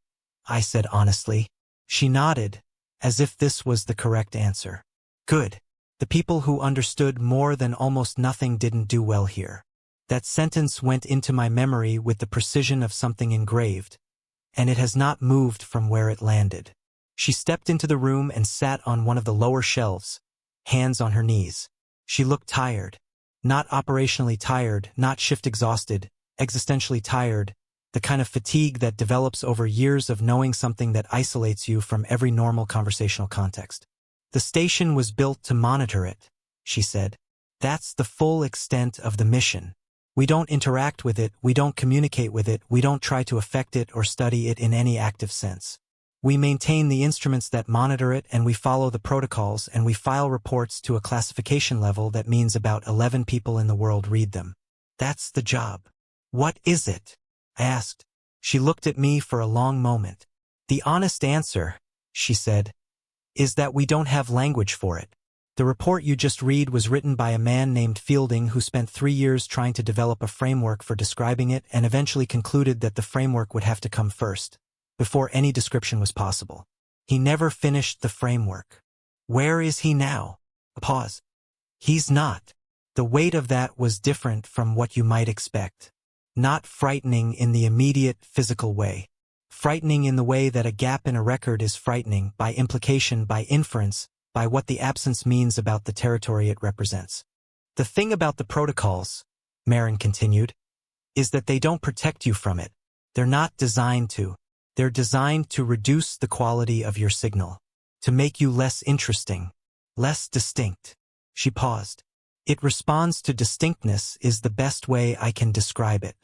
I said honestly. She nodded, as if this was the correct answer. Good. The people who understood more than almost nothing didn't do well here. That sentence went into my memory with the precision of something engraved, and it has not moved from where it landed. She stepped into the room and sat on one of the lower shelves, hands on her knees. She looked tired. Not operationally tired, not shift exhausted, existentially tired, the kind of fatigue that develops over years of knowing something that isolates you from every normal conversational context. "The station was built to monitor it," she said. "That's the full extent of the mission. We don't interact with it, we don't communicate with it, we don't try to affect it or study it in any active sense. We maintain the instruments that monitor it, and we follow the protocols, and we file reports to a classification level that means about 11 people in the world read them. That's the job." "What is it?" I asked. She looked at me for a long moment. "The honest answer," she said, "is that we don't have language for it. The report you just read was written by a man named Fielding who spent 3 years trying to develop a framework for describing it and eventually concluded that the framework would have to come first, before any description was possible. He never finished the framework. Where is he now?" A pause. "He's not. The weight of that was different from what you might expect. Not frightening in the immediate physical way. Frightening in the way that a gap in a record is frightening, by implication, by inference, by what the absence means about the territory it represents. The thing about the protocols, Marin continued, is that they don't protect you from it. They're not designed to. They're designed to reduce the quality of your signal, to make you less interesting, less distinct. She paused. It responds to distinctness is the best way I can describe it.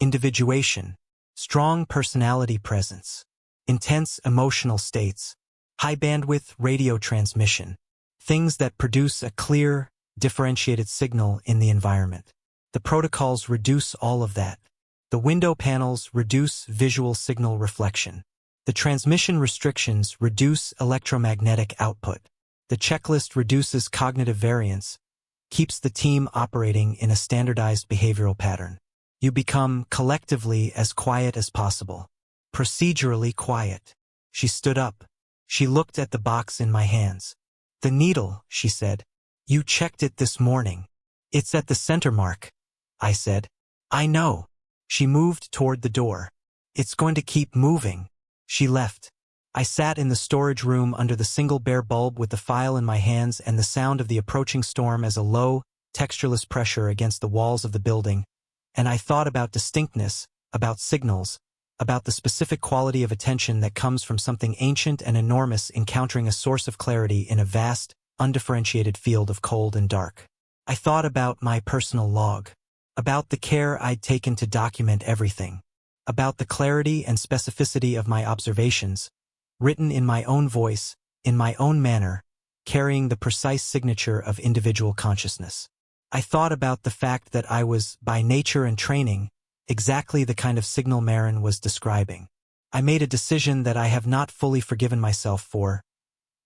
Individuation, strong personality presence, intense emotional states, high bandwidth radio transmission, things that produce a clear, differentiated signal in the environment. The protocols reduce all of that. The window panels reduce visual signal reflection. The transmission restrictions reduce electromagnetic output. The checklist reduces cognitive variance, keeps the team operating in a standardized behavioral pattern. You become, collectively, as quiet as possible. Procedurally quiet. She stood up. She looked at the box in my hands. The needle, she said. You checked it this morning. It's at the center mark. I said. I know. She moved toward the door. It's going to keep moving. She left. I sat in the storage room under the single bare bulb with the file in my hands and the sound of the approaching storm as a low, textureless pressure against the walls of the building, and I thought about distinctness, about signals, about the specific quality of attention that comes from something ancient and enormous encountering a source of clarity in a vast, undifferentiated field of cold and dark. I thought about my personal log, about the care I'd taken to document everything, about the clarity and specificity of my observations, written in my own voice, in my own manner, carrying the precise signature of individual consciousness. I thought about the fact that I was, by nature and training, exactly the kind of signal Marin was describing. I made a decision that I have not fully forgiven myself for.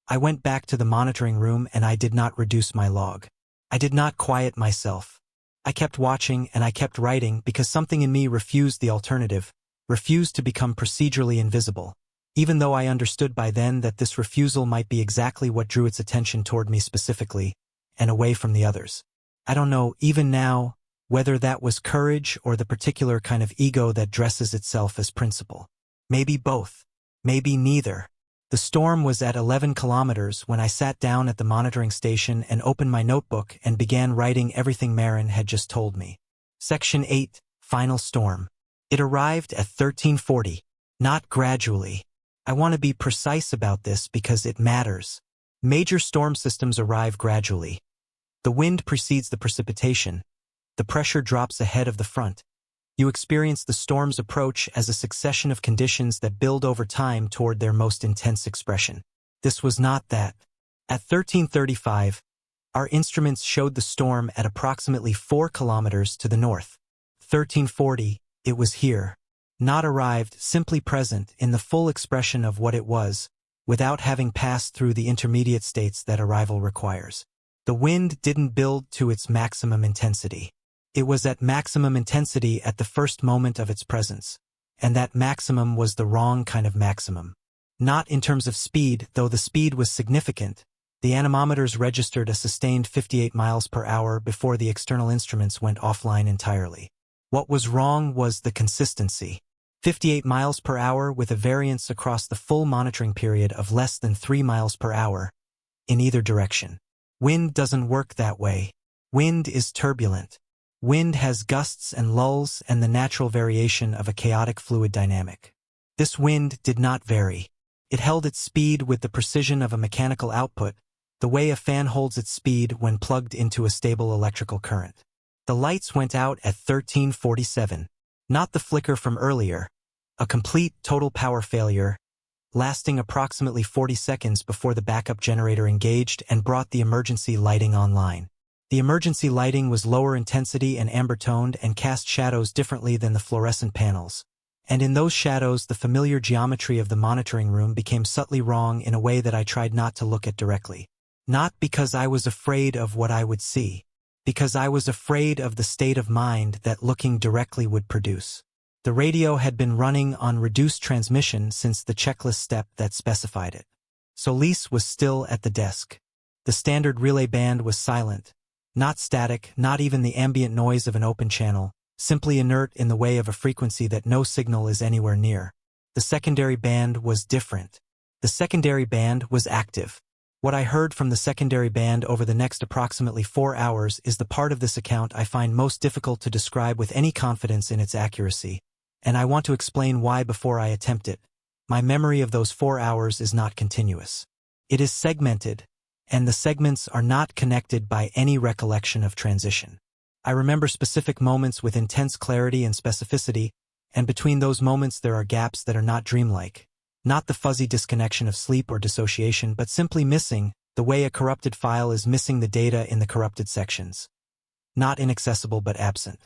I went back to the monitoring room and I did not reduce my log. I did not quiet myself. I kept watching and I kept writing because something in me refused the alternative, refused to become procedurally invisible, even though I understood by then that this refusal might be exactly what drew its attention toward me specifically, and away from the others. I don't know, even now, whether that was courage or the particular kind of ego that dresses itself as principle. Maybe both. Maybe neither. The storm was at 11 kilometers when I sat down at the monitoring station and opened my notebook and began writing everything Marin had just told me. Section 8, Final Storm. It arrived at 1340, not gradually. I want to be precise about this because it matters. Major storm systems arrive gradually. The wind precedes the precipitation. The pressure drops ahead of the front. You experience the storm's approach as a succession of conditions that build over time toward their most intense expression. This was not that. At 1335, our instruments showed the storm at approximately 4 kilometers to the north. 1340, it was here. Not arrived, simply present in the full expression of what it was, without having passed through the intermediate states that arrival requires. The wind didn't build to its maximum intensity. It was at maximum intensity at the first moment of its presence, and that maximum was the wrong kind of maximum. Not in terms of speed, though the speed was significant. The anemometers registered a sustained 58 miles per hour before the external instruments went offline entirely. What was wrong was the consistency. 58 miles per hour with a variance across the full monitoring period of less than 3 miles per hour, in either direction. Wind doesn't work that way. Wind is turbulent. Wind has gusts and lulls and the natural variation of a chaotic fluid dynamic. This wind did not vary. It held its speed with the precision of a mechanical output, the way a fan holds its speed when plugged into a stable electrical current. The lights went out at 1347, not the flicker from earlier, a complete total power failure, lasting approximately 40 seconds before the backup generator engaged and brought the emergency lighting online. The emergency lighting was lower intensity and amber-toned and cast shadows differently than the fluorescent panels. And in those shadows, the familiar geometry of the monitoring room became subtly wrong in a way that I tried not to look at directly. Not because I was afraid of what I would see, because I was afraid of the state of mind that looking directly would produce. The radio had been running on reduced transmission since the checklist step that specified it. Solis was still at the desk. The standard relay band was silent. Not static, not even the ambient noise of an open channel, simply inert in the way of a frequency that no signal is anywhere near. The secondary band was different. The secondary band was active. What I heard from the secondary band over the next approximately 4 hours is the part of this account I find most difficult to describe with any confidence in its accuracy, and I want to explain why before I attempt it. My memory of those 4 hours is not continuous. It is segmented, and the segments are not connected by any recollection of transition. I remember specific moments with intense clarity and specificity, and between those moments there are gaps that are not dreamlike. Not the fuzzy disconnection of sleep or dissociation, but simply missing, the way a corrupted file is missing the data in the corrupted sections. Not inaccessible but absent.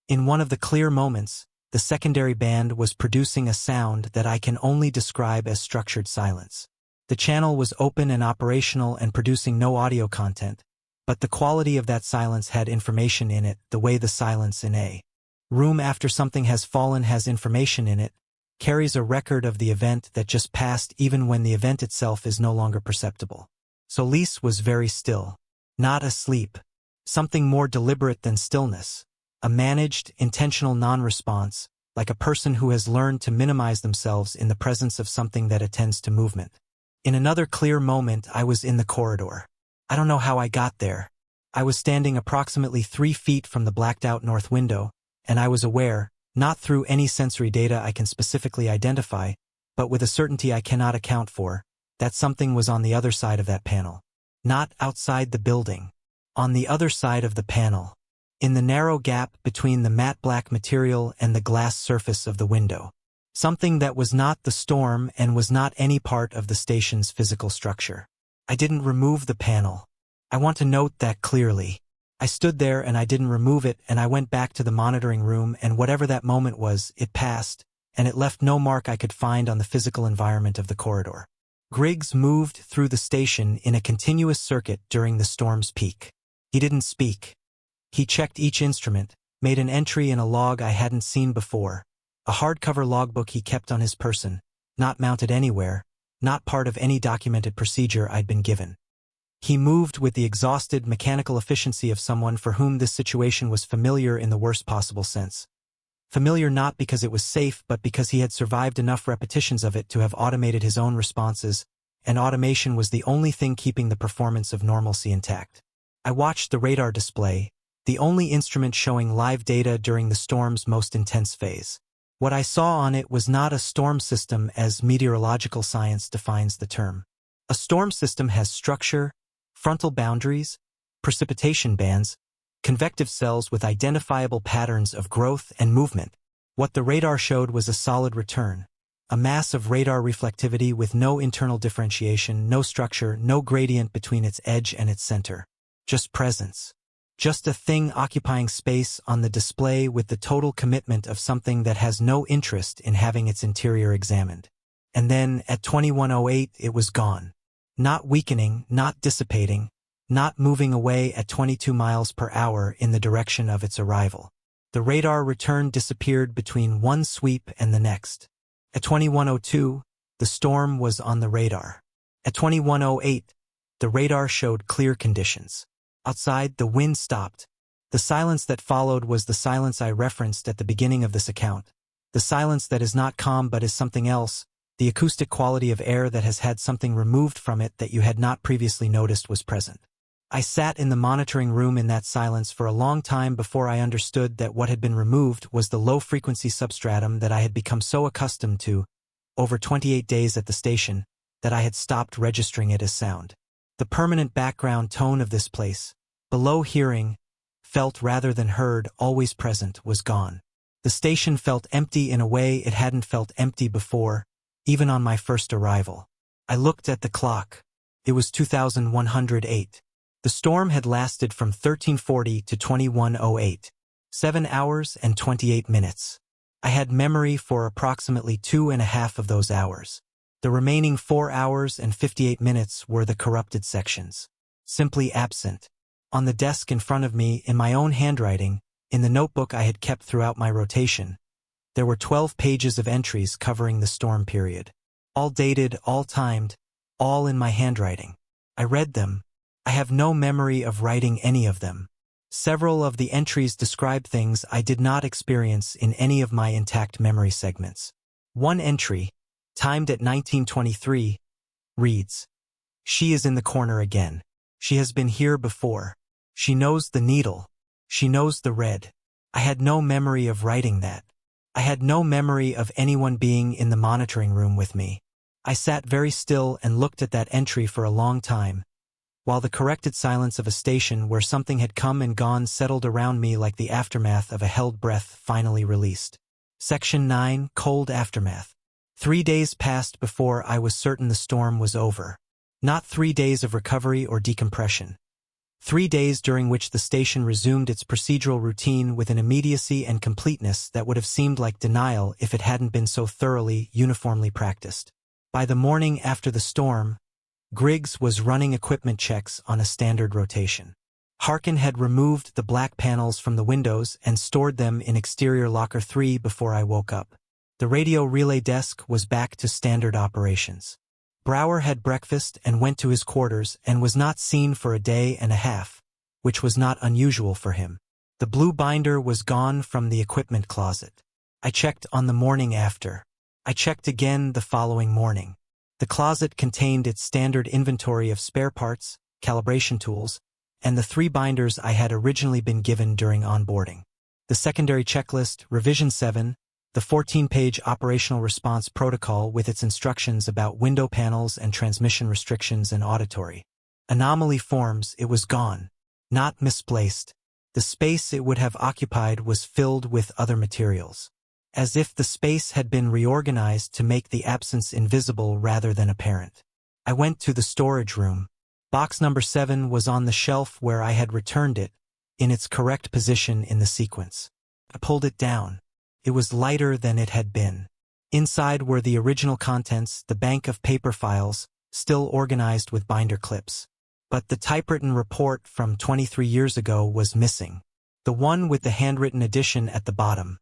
In one of the clear moments, the secondary band was producing a sound that I can only describe as structured silence. The channel was open and operational and producing no audio content, but the quality of that silence had information in it, the way the silence in a room after something has fallen has information in it, carries a record of the event that just passed even when the event itself is no longer perceptible. So Lise was very still. Not asleep. Something more deliberate than stillness. A managed, intentional non-response, like a person who has learned to minimize themselves in the presence of something that attends to movement. In another clear moment, I was in the corridor. I don't know how I got there. I was standing approximately 3 feet from the blacked-out north window, and I was aware, not through any sensory data I can specifically identify, but with a certainty I cannot account for, that something was on the other side of that panel. Not outside the building. On the other side of the panel. In the narrow gap between the matte black material and the glass surface of the window. Something that was not the storm and was not any part of the station's physical structure. I didn't remove the panel. I want to note that clearly. I stood there and I didn't remove it, and I went back to the monitoring room, and whatever that moment was, it passed, and it left no mark I could find on the physical environment of the corridor. Griggs moved through the station in a continuous circuit during the storm's peak. He didn't speak. He checked each instrument, made an entry in a log I hadn't seen before, a hardcover logbook he kept on his person, not mounted anywhere, not part of any documented procedure I'd been given. He moved with the exhausted mechanical efficiency of someone for whom this situation was familiar in the worst possible sense. Familiar not because it was safe, but because he had survived enough repetitions of it to have automated his own responses, and automation was the only thing keeping the performance of normalcy intact. I watched the radar display, the only instrument showing live data during the storm's most intense phase. What I saw on it was not a storm system as meteorological science defines the term. A storm system has structure, frontal boundaries, precipitation bands, convective cells with identifiable patterns of growth and movement. What the radar showed was a solid return, a mass of radar reflectivity with no internal differentiation, no structure, no gradient between its edge and its center. Just presence. Just a thing occupying space on the display with the total commitment of something that has no interest in having its interior examined. And then, at 21:08, it was gone. Not weakening, not dissipating, not moving away at 22 miles per hour in the direction of its arrival. The radar return disappeared between one sweep and the next. At 21:02, the storm was on the radar. At 21:08, the radar showed clear conditions. Outside, the wind stopped. The silence that followed was the silence I referenced at the beginning of this account. The silence that is not calm but is something else, the acoustic quality of air that has had something removed from it that you had not previously noticed was present. I sat in the monitoring room in that silence for a long time before I understood that what had been removed was the low-frequency substratum that I had become so accustomed to, over 28 days at the station, that I had stopped registering it as sound. The permanent background tone of this place, below hearing, felt rather than heard, always present, was gone. The station felt empty in a way it hadn't felt empty before, even on my first arrival. I looked at the clock. It was 2108. The storm had lasted from 1340 to 2108. 7 hours and 28 minutes. I had memory for approximately 2.5 of those hours. The remaining 4 hours and 58 minutes were the corrupted sections. Simply absent. On the desk in front of me, in my own handwriting, in the notebook I had kept throughout my rotation, there were 12 pages of entries covering the storm period. All dated, all timed, all in my handwriting. I read them. I have no memory of writing any of them. Several of the entries describe things I did not experience in any of my intact memory segments. One entry, timed at 1923, reads, "She is in the corner again. She has been here before. She knows the needle. She knows the red." I had no memory of writing that. I had no memory of anyone being in the monitoring room with me. I sat very still and looked at that entry for a long time, while the corrected silence of a station where something had come and gone settled around me like the aftermath of a held breath finally released. Section 9, Cold Aftermath. 3 days passed before I was certain the storm was over. Not 3 days of recovery or decompression. 3 days during which the station resumed its procedural routine with an immediacy and completeness that would have seemed like denial if it hadn't been so thoroughly, uniformly practiced. By the morning after the storm, Griggs was running equipment checks on a standard rotation. Harkin had removed the black panels from the windows and stored them in exterior locker 3 before I woke up. The radio relay desk was back to standard operations. Brower had breakfast and went to his quarters and was not seen for a day and a half, which was not unusual for him. The blue binder was gone from the equipment closet. I checked on the morning after. I checked again the following morning. The closet contained its standard inventory of spare parts, calibration tools, and the 3 binders I had originally been given during onboarding. The secondary checklist, Revision 7, the 14-page operational response protocol with its instructions about window panels and transmission restrictions and auditory anomaly forms, it was gone, not misplaced. The space it would have occupied was filled with other materials, as if the space had been reorganized to make the absence invisible rather than apparent. I went to the storage room. Box number 7 was on the shelf where I had returned it, in its correct position in the sequence. I pulled it down. It was lighter than it had been. Inside were the original contents, the bank of paper files, still organized with binder clips. But the typewritten report from 23 years ago was missing. The one with the handwritten edition at the bottom.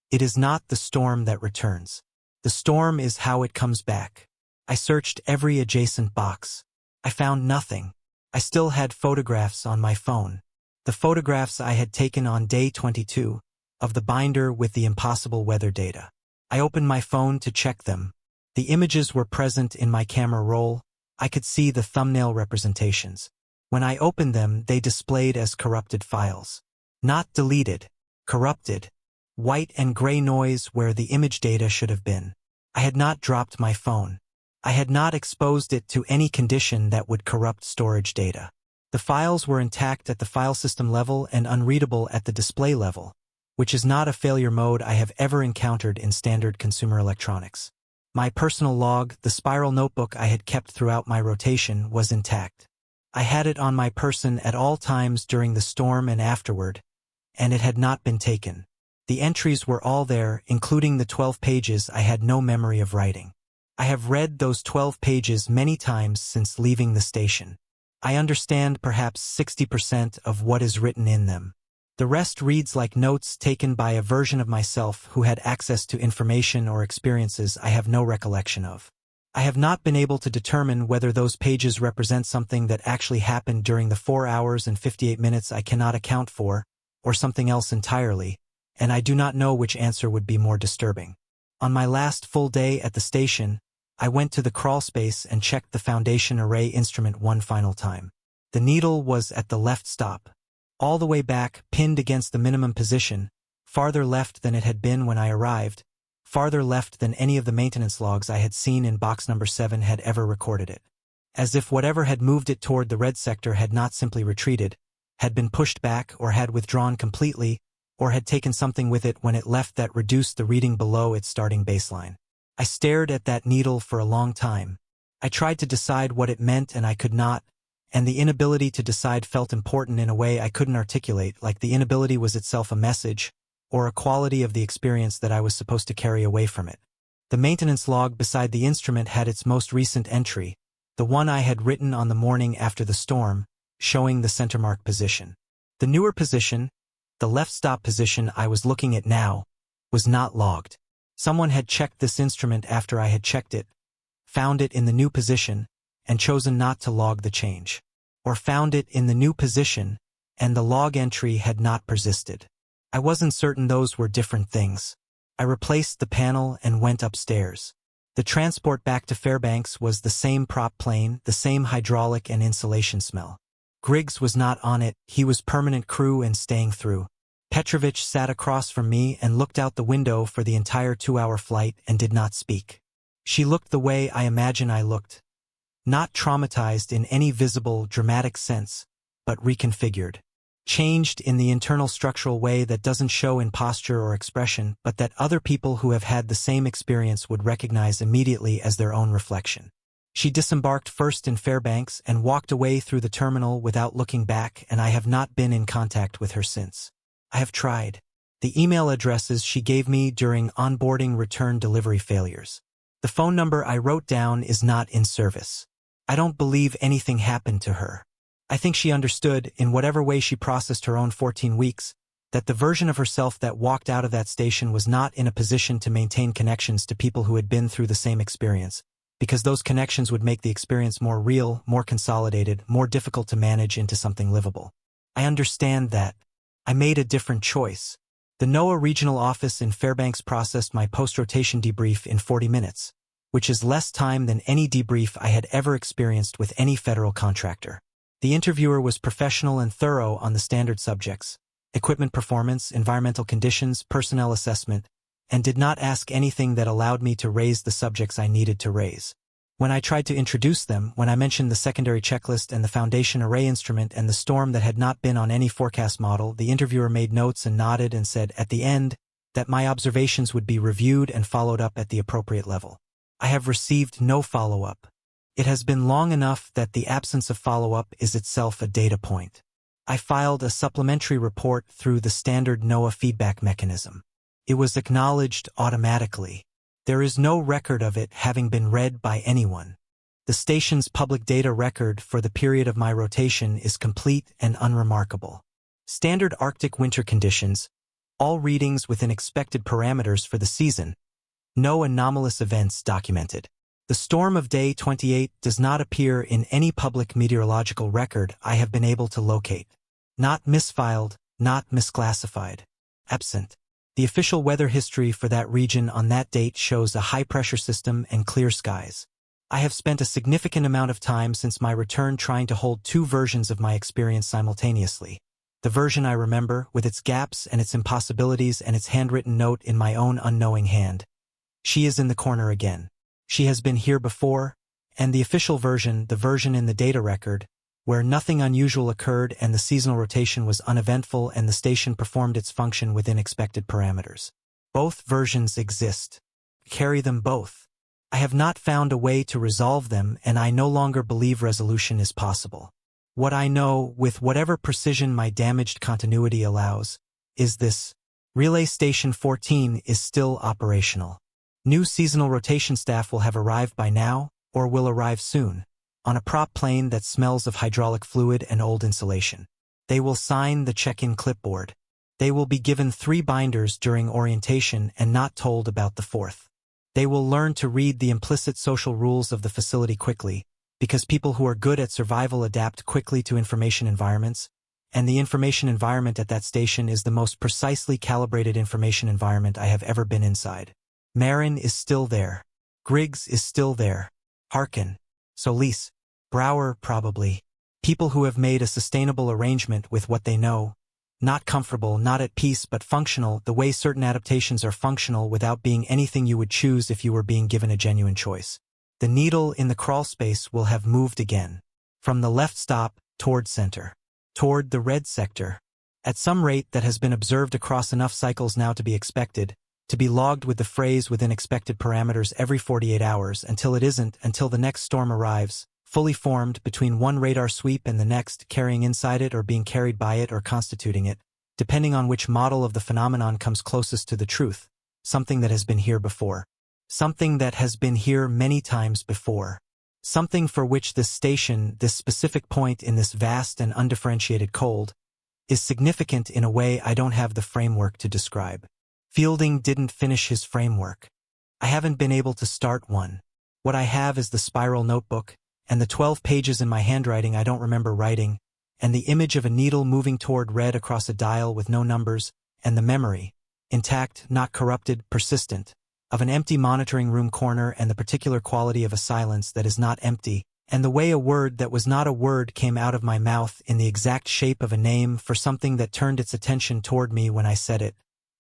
It is not the storm that returns. The storm is how it comes back. I searched every adjacent box. I found nothing. I still had photographs on my phone. The photographs I had taken on day 22, of the binder with the impossible weather data. I opened my phone to check them. The images were present in my camera roll. I could see the thumbnail representations. When I opened them, they displayed as corrupted files. Not deleted, corrupted. White and gray noise where the image data should have been. I had not dropped my phone. I had not exposed it to any condition that would corrupt storage data. The files were intact at the file system level and unreadable at the display level, which is not a failure mode I have ever encountered in standard consumer electronics. My personal log, the spiral notebook I had kept throughout my rotation, was intact. I had it on my person at all times during the storm and afterward, and it had not been taken. The entries were all there, including the 12 pages I had no memory of writing. I have read those 12 pages many times since leaving the station. I understand perhaps 60% of what is written in them. The rest reads like notes taken by a version of myself who had access to information or experiences I have no recollection of. I have not been able to determine whether those pages represent something that actually happened during the 4 hours and 58 minutes I cannot account for, or something else entirely, and I do not know which answer would be more disturbing. On my last full day at the station, I went to the crawl space and checked the foundation array instrument one final time. The needle was at the left stop. All the way back, pinned against the minimum position, farther left than it had been when I arrived, farther left than any of the maintenance logs I had seen in box number 7 had ever recorded it. As if whatever had moved it toward the red sector had not simply retreated, had been pushed back or had withdrawn completely, or had taken something with it when it left that reduced the reading below its starting baseline. I stared at that needle for a long time. I tried to decide what it meant and I could not, and the inability to decide felt important in a way I couldn't articulate, like the inability was itself a message, or a quality of the experience that I was supposed to carry away from it. The maintenance log beside the instrument had its most recent entry, the one I had written on the morning after the storm, showing the center mark position. The newer position, the left stop position I was looking at now, was not logged. Someone had checked this instrument after I had checked it, found it in the new position, and chosen not to log the change. Or found it in the new position, and the log entry had not persisted. I wasn't certain those were different things. I replaced the panel and went upstairs. The transport back to Fairbanks was the same prop plane, the same hydraulic and insulation smell. Griggs was not on it, he was permanent crew and staying through. Petrovich sat across from me and looked out the window for the entire 2-hour flight and did not speak. She looked the way I imagine I looked. Not traumatized in any visible, dramatic sense, but reconfigured. Changed in the internal structural way that doesn't show in posture or expression, but that other people who have had the same experience would recognize immediately as their own reflection. She disembarked first in Fairbanks and walked away through the terminal without looking back, and I have not been in contact with her since. I have tried. The email addresses she gave me during onboarding return delivery failures. The phone number I wrote down is not in service. I don't believe anything happened to her. I think she understood, in whatever way she processed her own 14 weeks, that the version of herself that walked out of that station was not in a position to maintain connections to people who had been through the same experience, because those connections would make the experience more real, more consolidated, more difficult to manage into something livable. I understand that. I made a different choice. The NOAA regional office in Fairbanks processed my post-rotation debrief in 40 minutes, which is less time than any debrief I had ever experienced with any federal contractor. The interviewer was professional and thorough on the standard subjects: equipment performance, environmental conditions, personnel assessment, and did not ask anything that allowed me to raise the subjects I needed to raise. When I tried to introduce them, when I mentioned the secondary checklist and the foundation array instrument and the storm that had not been on any forecast model, the interviewer made notes and nodded and said at the end that my observations would be reviewed and followed up at the appropriate level. I have received no follow-up. It has been long enough that the absence of follow-up is itself a data point. I filed a supplementary report through the standard NOAA feedback mechanism. It was acknowledged automatically. There is no record of it having been read by anyone. The station's public data record for the period of my rotation is complete and unremarkable. Standard Arctic winter conditions, all readings within expected parameters for the season, no anomalous events documented. The storm of day 28 does not appear in any public meteorological record I have been able to locate. Not misfiled, not misclassified. Absent. The official weather history for that region on that date shows a high-pressure system and clear skies. I have spent a significant amount of time since my return trying to hold two versions of my experience simultaneously. The version I remember, with its gaps and its impossibilities and its handwritten note in my own unknowing hand. She is in the corner again. She has been here before, and the official version, the version in the data record, where nothing unusual occurred and the seasonal rotation was uneventful and the station performed its function within expected parameters. Both versions exist. Carry them both. I have not found a way to resolve them, and I no longer believe resolution is possible. What I know, with whatever precision my damaged continuity allows, is this: Relay Station 14 is still operational. New seasonal rotation staff will have arrived by now, or will arrive soon, on a prop plane that smells of hydraulic fluid and old insulation. They will sign the check-in clipboard. They will be given 3 binders during orientation and not told about the 4th. They will learn to read the implicit social rules of the facility quickly, because people who are good at survival adapt quickly to information environments, and the information environment at that station is the most precisely calibrated information environment I have ever been inside. Marin is still there. Griggs is still there. Harkin. Solis. Brower, probably. People who have made a sustainable arrangement with what they know. Not comfortable, not at peace, but functional, the way certain adaptations are functional without being anything you would choose if you were being given a genuine choice. The needle in the crawl space will have moved again. From the left stop, toward center. Toward the red sector. At some rate that has been observed across enough cycles now to be expected, to be logged with the phrase within expected parameters every 48 hours until it isn't, until the next storm arrives, fully formed between one radar sweep and the next, carrying inside it or being carried by it or constituting it, depending on which model of the phenomenon comes closest to the truth, something that has been here before. Something that has been here many times before. Something for which this station, this specific point in this vast and undifferentiated cold, is significant in a way I don't have the framework to describe. Fielding didn't finish his framework. I haven't been able to start one. What I have is the spiral notebook, and the 12 pages in my handwriting I don't remember writing, and the image of a needle moving toward red across a dial with no numbers, and the memory, intact, not corrupted, persistent, of an empty monitoring room corner and the particular quality of a silence that is not empty, and the way a word that was not a word came out of my mouth in the exact shape of a name for something that turned its attention toward me when I said it,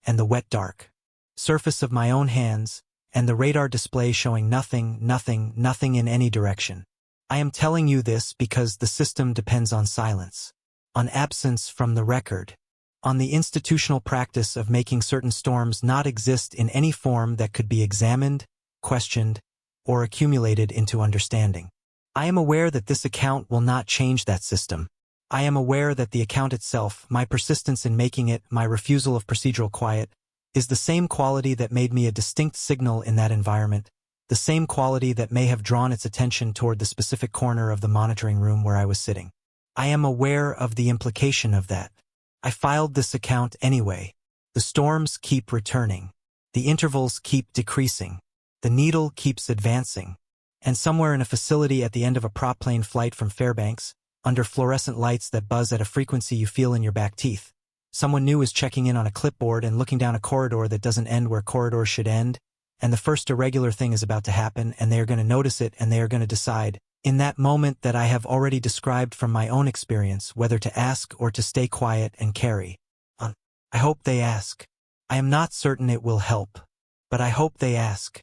and the wet dark surface of my own hands, and the radar display showing nothing, nothing, nothing in any direction. I am telling you this because the system depends on silence, on absence from the record, on the institutional practice of making certain storms not exist in any form that could be examined, questioned, or accumulated into understanding. I am aware that this account will not change that system. I am aware that the account itself, my persistence in making it, my refusal of procedural quiet, is the same quality that made me a distinct signal in that environment, the same quality that may have drawn its attention toward the specific corner of the monitoring room where I was sitting. I am aware of the implication of that. I filed this account anyway. The storms keep returning. The intervals keep decreasing. The needle keeps advancing. And somewhere in a facility at the end of a prop plane flight from Fairbanks, under fluorescent lights that buzz at a frequency you feel in your back teeth, someone new is checking in on a clipboard and looking down a corridor that doesn't end where corridors should end, and the first irregular thing is about to happen, and they are going to notice it, and they are going to decide, in that moment that I have already described from my own experience, whether to ask or to stay quiet and carry on. I hope they ask. I am not certain it will help, but I hope they ask.